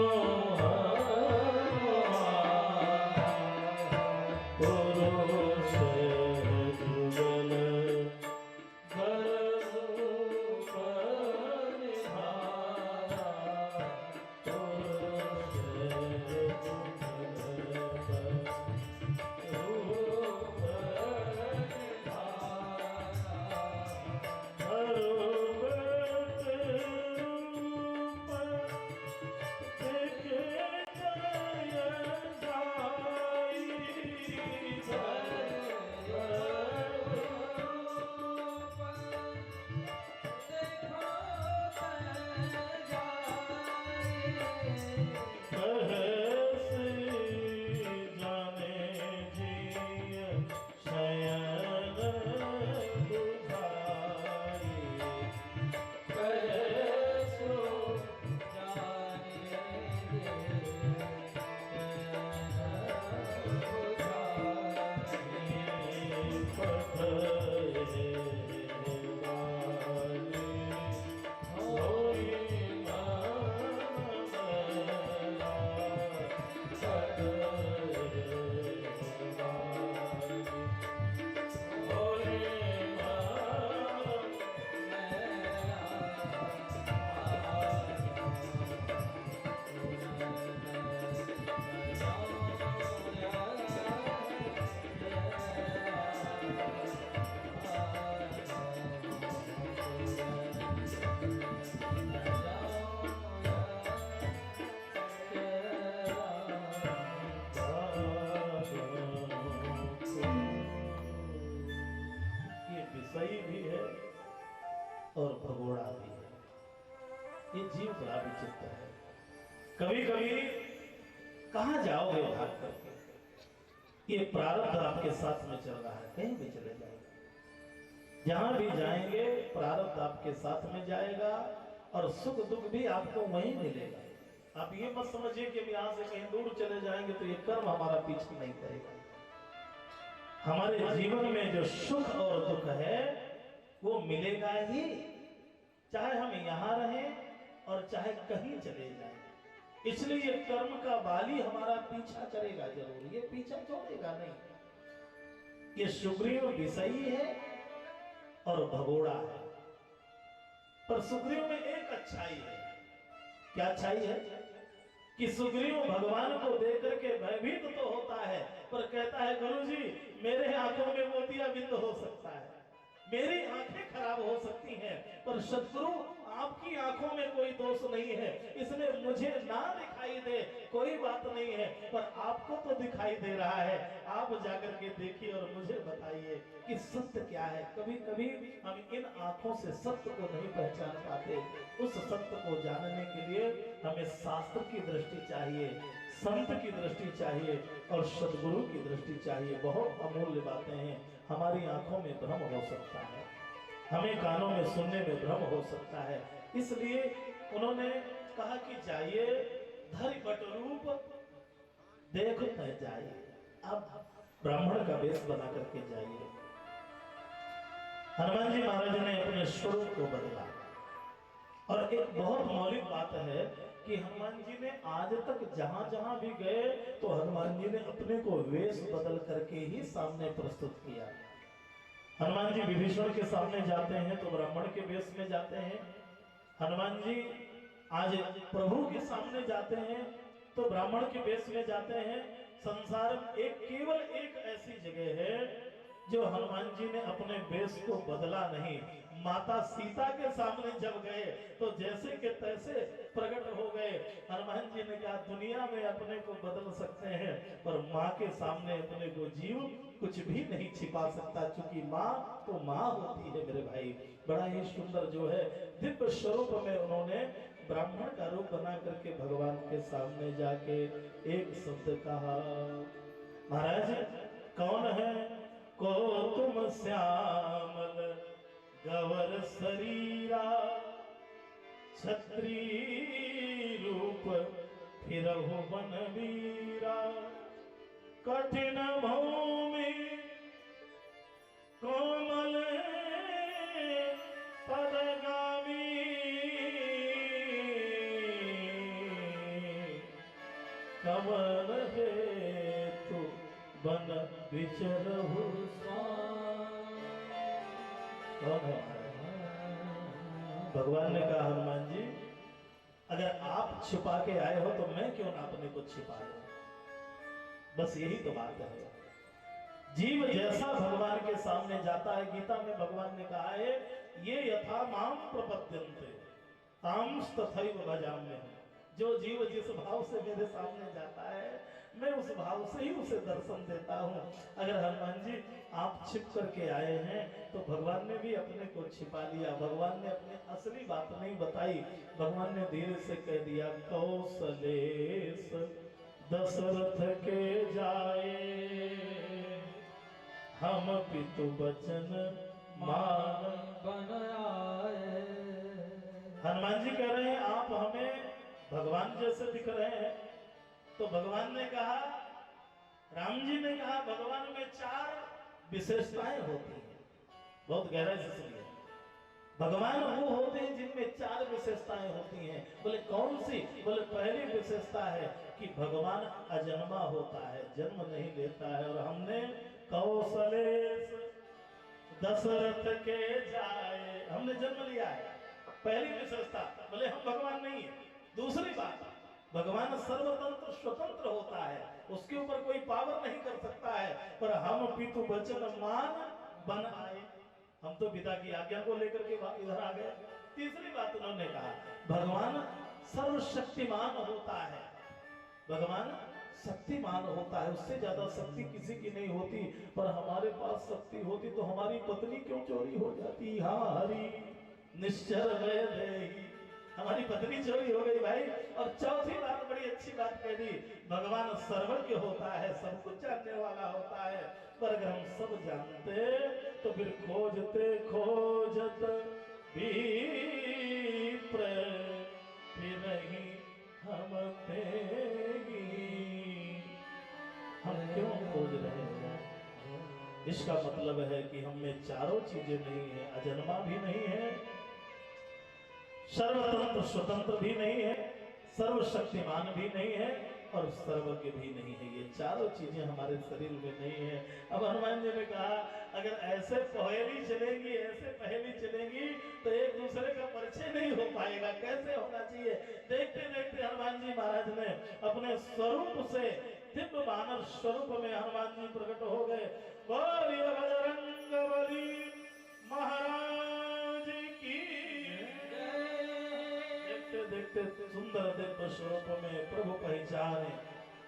कभी कभी कहाँ जाओगे भाग करके? ये प्रारब्ध आपके साथ में चल रहा है, कहीं भी चले जाएगा। जहां भी जाएंगे प्रारब्ध आपके साथ में जाएगा और सुख दुख भी आपको वहीं मिलेगा। आप ये मत समझिए कि हम यहाँ से कहीं दूर चले जाएंगे तो ये कर्म हमारा पीछा नहीं करेगा। हमारे जीवन में जो सुख और दुख है वो मिलेगा ही, चाहे हम यहाँ रहें और चाहे कहीं चले जाएं। इसलिए ये कर्म का बाली हमारा पीछा करेगा जरूर, ये पीछा छोड़ेगा नहीं। ये सुग्रीव विषयी है और भगोड़ा है, पर सुग्रीव में एक अच्छाई है। क्या अच्छाई है? कि सुग्रीव भगवान को देख करके भयभीत तो होता है, पर कहता है गुरुजी मेरे आंखों में मोतियाबिंद हो सकता है, मेरी आंखें खराब हो सकती हैं, पर सद्गुरु आपकी आंखों में कोई दोष नहीं है, इसलिए मुझे ना दिखाई दे कोई बात नहीं है, पर आपको तो दिखाई दे रहा है। आप जाकर के देखिए और मुझे बताइए कि सत्य क्या है। कभी कभी हम इन आंखों से सत्य को नहीं पहचान पाते। उस सत्य को जानने के लिए हमें शास्त्र की दृष्टि चाहिए, संत की दृष्टि चाहिए और सद्गुरु की दृष्टि चाहिए। बहुत अमूल्य बातें हैं। हमारी आंखों में भ्रम हो सकता है, हमें कानों में सुनने में भ्रम हो सकता है, इसलिए उन्होंने कहा कि जाइए धरि बट रूप देख न जाइए। अब ब्राह्मण का वेश बना करके जाइए। हनुमान जी महाराज ने अपने स्वरूप को बदला। और एक बहुत मौलिक बात है कि हनुमान जी ने आज तक जहां जहां भी गए तो हनुमान जी ने अपने को वेश बदल करके ही सामने प्रस्तुत किया। हनुमान जी विभीषण के सामने जाते हैं तो ब्राह्मण के वेश में जाते हैं। हनुमान जी आज प्रभु के सामने जाते हैं तो ब्राह्मण के वेश में जाते हैं। संसार में केवल एक ऐसी जगह है जो हनुमान जी ने अपने वेश को बदला नहीं। माता सीता के सामने जब गए तो जैसे के तैसे प्रकट हो गए। हनुमान जी ने कहा दुनिया में अपने को बदल सकते हैं पर माँ के सामने अपने को जीव कुछ भी नहीं छिपा सकता, क्योंकि माँ तो माँ होती है मेरे भाई। बड़ा ही सुंदर जो है दिव्य स्वरूप में उन्होंने ब्राह्मण का रूप बना करके भगवान के सामने जाके एक शब्द कहा, महाराज कौन है को तुम श्यामल गवर शरीरा, छत्री रूप फिरहु वन वीरा, कठिन भूमि कोमल पदगामी, कमल हेतु बन विचरहु भगवान ने कहा हनुमान जी अगर आप छिपा के आए हो तो मैं क्यों ना अपने को छिपा लूं। बस यही तो बात है। जीव जैसा भगवान के सामने जाता है, गीता में भगवान ने कहा है ये यथा माम प्रपद्यन्ते तांस तथैव भजाम्यहम्। जो जीव जिस भाव से मेरे सामने जाता है मैं उस भाव से ही उसे दर्शन देता हूँ। अगर हनुमान जी आप छिप करके आए हैं तो भगवान ने भी अपने को छिपा लिया। भगवान ने अपनी असली बात नहीं बताई। भगवान ने धीरे से कह दिया कौशलेश दशरथ के जाए, हम पितु वचन मान बन आए। हनुमान जी कह रहे हैं आप हमें भगवान जैसे दिख रहे हैं। तो भगवान ने कहा, राम जी ने कहा भगवान में 4 विशेषताएं होती हैं। बहुत गहराई से सुनिए। भगवान वो होते हैं जिनमें 4 विशेषताएं होती हैं। बोले कौन सी? बोले पहली विशेषता है कि भगवान अजन्मा होता है, जन्म नहीं लेता है। और हमने कौशलेश दशरथ के जाए, हमने जन्म लिया है। पहली विशेषता। बोले हम भगवान नहीं है। दूसरी बात, भगवान सर्वतंत्र स्वतंत्र होता है, उसके ऊपर कोई पावर नहीं कर सकता है। पर हम पितु वचन मान बन आए, हम तो पिता की आज्ञा को लेकर के इधर आ गए। तीसरी बात उन्होंने कहा भगवान सर्वशक्तिमान होता है। भगवान शक्तिमान होता है, उससे ज्यादा शक्ति किसी की नहीं होती। पर हमारे पास शक्ति होती तो हमारी पत्नी क्यों चोरी हो जाती। हाँ हरि निश्चर हमारी पत्नी चोरी हो गई भाई। और चौथी बात बड़ी अच्छी बात कह दी, भगवान सर्वज्ञ होता है, सब कुछ जानने वाला होता है। पर अगर हम सब जानते तो फिर खोजते खोजत भी नहीं हम तेगी। हम क्यों खोज रहे हैं? इसका मतलब है कि हम में चारों चीजें नहीं है, अजन्मा भी नहीं है, सर्वतंत्र स्वतंत्र भी नहीं है, सर्वशक्तिमान भी नहीं है और सर्वज्ञ भी नहीं है। ये चारों चीजें हमारे शरीर में नहीं है। अब हनुमान जी ने कहा अगर ऐसे पहेली चलेगी, ऐसे पहेली चलेगी तो एक दूसरे का परिचय नहीं हो पाएगा। कैसे होना चाहिए? देखते देखते हनुमान जी महाराज ने अपने स्वरूप से, दिव्य मानव स्वरूप में हनुमान जी प्रकट हो गए। बोलिए बजरंगबली महाराज की। देखते सुंदर दिव्य स्वरूप में प्रभु पहचाने,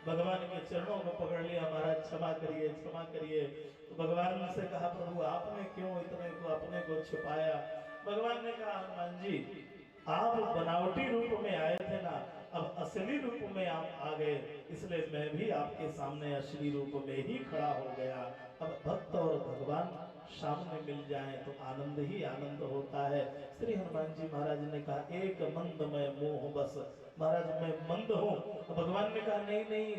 भगवान के चरणों को पकड़ लिया, महाराज क्षमा करिए क्षमा करिए। तो भगवान से कहा प्रभु आपने क्यों इतने को अपने को छिपाया? भगवान ने कहा हनुमान जी आप बनावटी रूप में आए थे ना, अब असली रूप में आप आ गए, इसलिए मैं भी आपके सामने असली रूप में ही खड़ा हो गया। अब भक्त और भगवान सामने मिल जाएं तो आनंद ही आनंद होता है। श्री हनुमान जी महाराज ने कहा एक मंद मैं मोह बस, महाराज मैं मंद हूँ। भगवान ने कहा नहीं नहीं,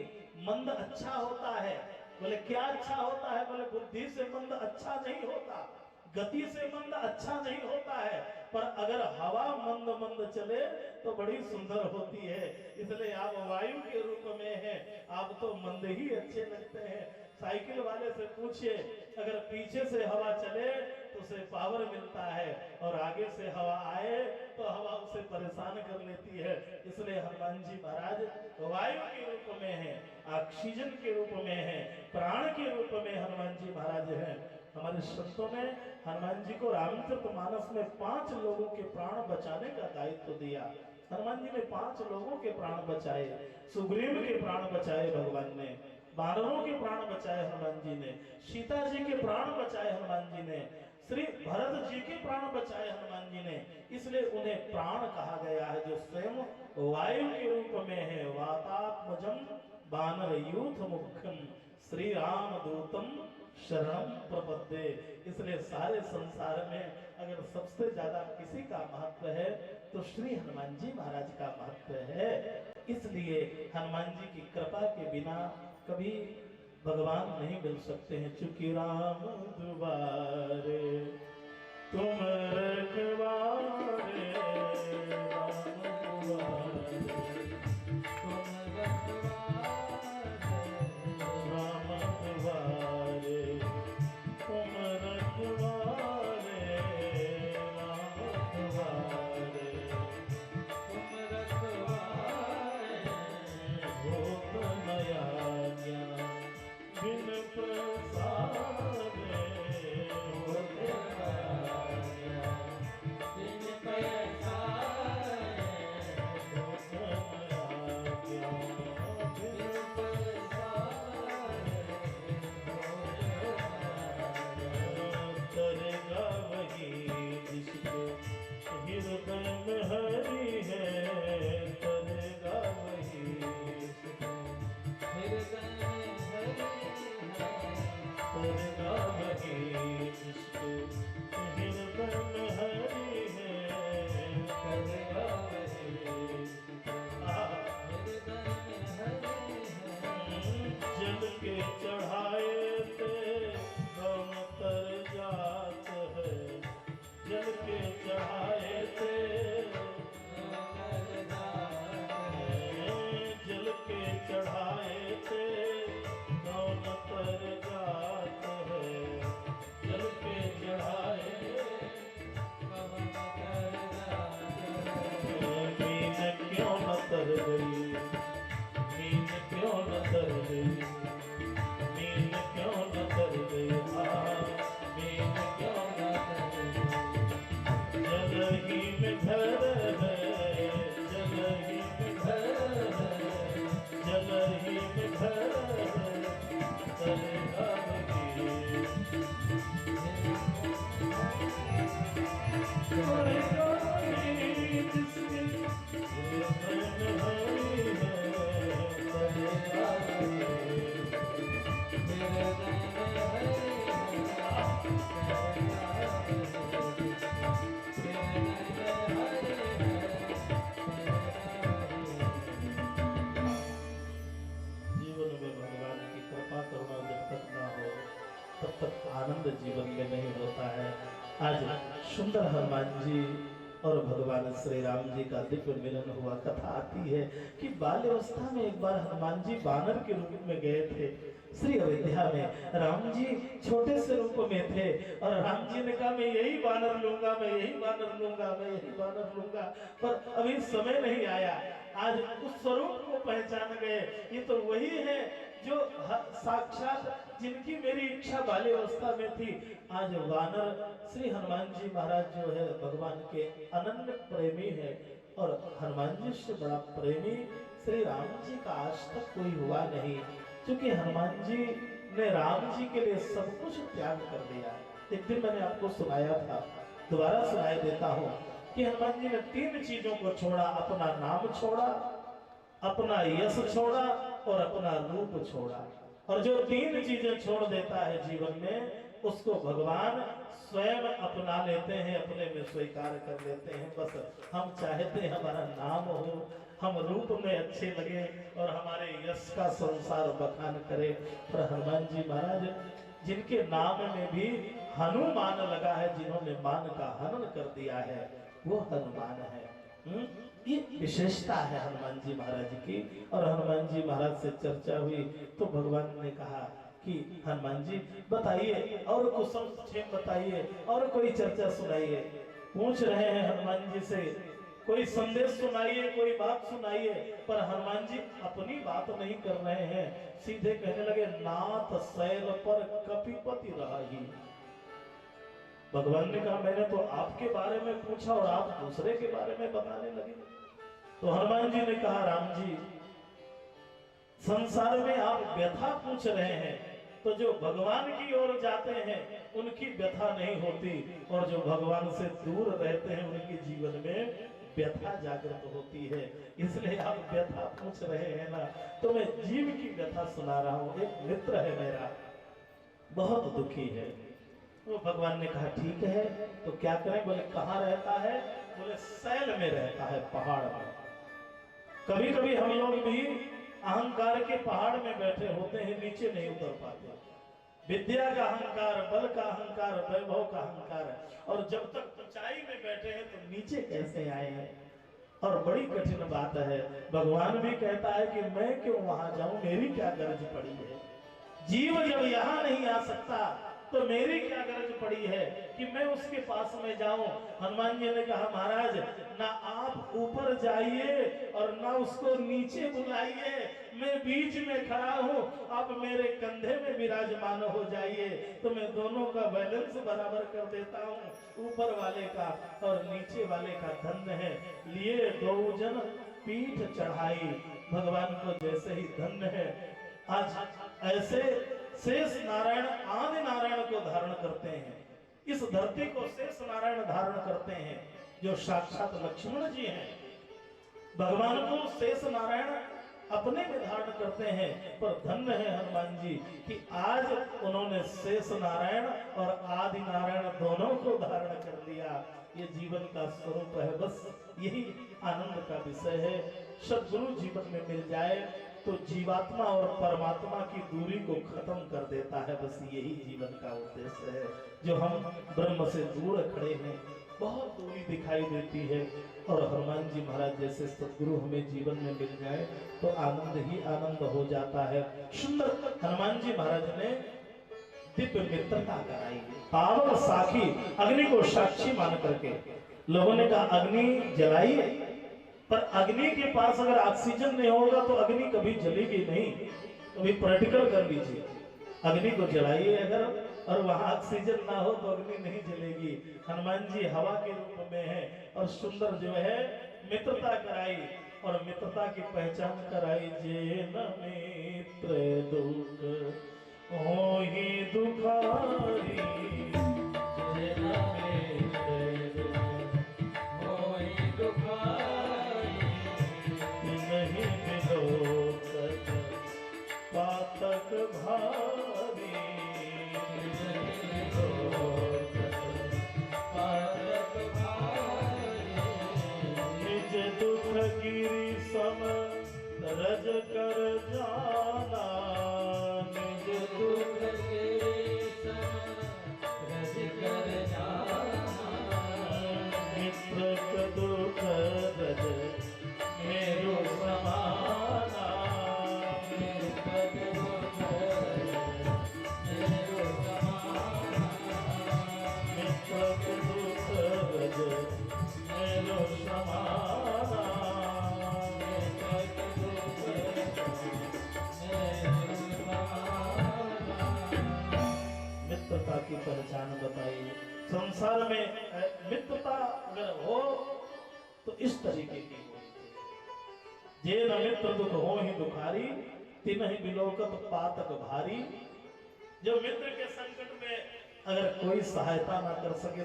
मंद अच्छा होता है। बोले क्या अच्छा होता है? बोले बुद्धि से मंद अच्छा नहीं होता, गति से मंद अच्छा नहीं होता है, पर अगर हवा मंद मंद चले तो बड़ी सुंदर होती है। इसलिए आप वायु के रूप में हैं, आप तो मंद ही अच्छे लगते हैं। साइकिल वाले से पूछिए, अगर पीछे से हवा चले तो उसे पावर मिलता है और आगे से हवा आए तो हवा उसे परेशान कर लेती है। इसलिए हनुमान जी महाराज वायु के रूप में है, ऑक्सीजन के रूप में है, प्राण के रूप में हनुमान जी महाराज हैं। हमारे संतों ने हनुमान जी को रामचरितमानस में 5 लोगों के प्राण बचाने का दायित्व दिया। हनुमान जी ने 5 लोगों के प्राण बचाए, सुग्रीव के प्राण बचाए भगवान ने, वानरों के प्राण बचाए हनुमान जी ने, सीता जी के प्राण बचाए हनुमान जी ने, श्री भरत जी के प्राण बचाए हनुमान जी ने। इसलिए उन्हें प्राण कहा गया है, जो स्वयं वायु के रूप में है। वातात्मजम वानर यूथ मुख्यम श्री राम दूतम शरणम प्रपद्ये। इसलिए सारे संसार में अगर सबसे ज्यादा किसी का महत्व है तो श्री हनुमान जी महाराज का महत्व है। इसलिए हनुमान जी की कृपा के बिना कभी भगवान नहीं मिल सकते हैं। चूंकि राम दुबारे तुम रखवारे, राम दुबारे तुम रखवारे, राम दुबारे तुम रखवारे, राम दुबारे तुम रखवारे, भूप नया बिन प्रसादे, दिन पय आनंद जीवन में नहीं होता है। आज सुंदर हनुमान जी और भगवान श्री राम जी का दिव्य मिलन हुआ। कथा आती है कि बाल्यावस्था में एक बार हनुमान जी वानर के रूप में गए थे श्री अयोध्या में। राम जी छोटे से रूप में थे और राम जी ने कहा मैं यही वानर लूंगा, मैं यही वानर लूंगा, मैं यही वानर लूंगा, पर अभी समय नहीं आया। आज उस स्वरूप को पहचान गए, ये तो वही है जो साक्षात जिनकी मेरी इच्छा बाल्यावस्था में थी। आज वानर श्री हनुमान जी महाराज जो है भगवान के अनन्य प्रेमी है और हनुमान जी से बड़ा प्रेमी श्री राम जी का आज तक कोई हुआ नहीं, क्योंकि हनुमान जी ने राम जी के लिए सब कुछ त्याग कर दिया। एक दिन मैंने आपको सुनाया था, दोबारा सुनाई देता हूँ कि हनुमान जी ने 3 चीजों को छोड़ा। अपना नाम छोड़ा, अपना यश छोड़ा और अपना रूप छोड़ा। और जो 3 चीजें छोड़ देता है जीवन में, उसको भगवान स्वयं अपना लेते हैं, अपने में स्वीकार कर लेते हैं। बस हम चाहते हैं हमारा नाम हो, हम रूप में अच्छे लगे और हमारे यश का संसार बखान करे। पर हनुमान जी महाराज जिनके नाम में भी हनुमान लगा है, जिन्होंने मान का हनन कर दिया है, वो हनुमान है। ये विशेषता है हनुमान जी महाराज की। और हनुमान जी महाराज से चर्चा हुई तो भगवान ने कहा कि हनुमान जी बताइए और कुशल क्षेम बताइए और कोई चर्चा सुनाइए। पूछ रहे हैं हनुमान जी से कोई संदेश सुनाइए, कोई बात सुनाइए, पर हनुमान जी अपनी बात नहीं कर रहे हैं। सीधे कहने लगे नाथ शैल पर कपिपति रही। भगवान ने कहा मैंने तो आपके बारे में पूछा और आप दूसरे के बारे में बताने लगे। तो हनुमान जी ने कहा राम जी, संसार में आप व्यथा पूछ रहे हैं, तो जो भगवान की ओर जाते हैं उनकी व्यथा नहीं होती, और जो भगवान से दूर रहते हैं उनके जीवन में व्यथा जागृत होती है। इसलिए आप व्यथा पूछ रहे हैं ना, तो मैं जीव की व्यथा सुना रहा हूँ। एक मित्र है मेरा, बहुत दुखी है। तो भगवान ने कहा ठीक है, तो क्या करें? बोले कहाँ रहता है? बोले सैल में रहता है, पहाड़ में। कभी कभी हम लोग भी अहंकार के पहाड़ में बैठे होते हैं, नीचे नहीं उतर पाते। विद्या का अहंकार, बल का अहंकार, वैभव का अहंकार, और जब तक ऊंचाई में बैठे हैं तो नीचे कैसे आए हैं? और बड़ी कठिन बात है। भगवान भी कहता है कि मैं क्यों वहां जाऊं, मेरी क्या गरज पड़ी है? जीव जब यहाँ नहीं आ सकता तो मेरी क्या गरज पड़ी है कि मैं उसके पास में जाऊं? हनुमान जी ने कहा महाराज, ना आप ऊपर जाइए और ना उसको नीचे बुलाइए, मैं बीच में खड़ा हूं, आप मेरे कंधे में विराजमान हो जाइए, तो मैं दोनों का बैलेंस बराबर कर देता हूं। ऊपर वाले का और नीचे वाले का धन्य है, लिए दो जन पीठ चढ़ाई। भगवान को जैसे ही धन्य है, आज ऐसे शेष नारायण आदि नारायण को धारण करते हैं। इस धरती को शेष नारायण धारण करते हैं, जो साक्षात लक्ष्मण जी हैं। भगवान को शेष नारायण अपने में धारण करते हैं, पर धन्य है हनुमान जी कि आज उन्होंने शेष नारायण और आदि नारायण दोनों को धारण कर लिया। ये जीवन का स्वरूप है, बस यही आनंद का विषय है। सद्गुरु जीवन में मिल जाए तो जीवात्मा और परमात्मा की दूरी को खत्म कर देता है। बस यही जीवन का उद्देश्य है। जो हम ब्रह्म से दूर खड़े हैं, बहुत दूरी दिखाई देती है, और हनुमान जी महाराज जैसे सद्गुरु हमें जीवन में मिल जाए तो आनंद ही आनंद हो जाता है। सुंदर हनुमान जी महाराज ने दिव्य मित्रता कराई, पावन साखी, अग्नि को साक्षी मान करके। लोगों ने कहा अग्नि जलाइए, पर अग्नि के पास अगर ऑक्सीजन नहीं होगा तो अग्नि कभी जलेगी नहीं। कभी प्रैक्टिकल कर लीजिए, अग्नि को जलाइए अगर, और वहां ऑक्सीजन ना हो तो अग्नि नहीं जलेगी। हनुमान जी हवा के रूप में है, और सुंदर जो है मित्रता कराई, और मित्रता की पहचान कराई। जे न मित्र दुख होहि दुखारी, जे न मित्र दुख होहि दुखारी, नहीं बिलोकत पातक भारी, नहीं बिलोकत पातक भारी, निज दुख गिरि सम रज कर जाना, निज दुख गिरि सम मित्रता की पहचान बताई। संसार में मित्रता अगर हो तो इस तरीके की होनी चाहिए। जे न मित्र दुख हो ही दुखारी, तिन ही बिलोकत पातक भारी। जो मित्र के संकट में अगर कोई सहायता ना कर सके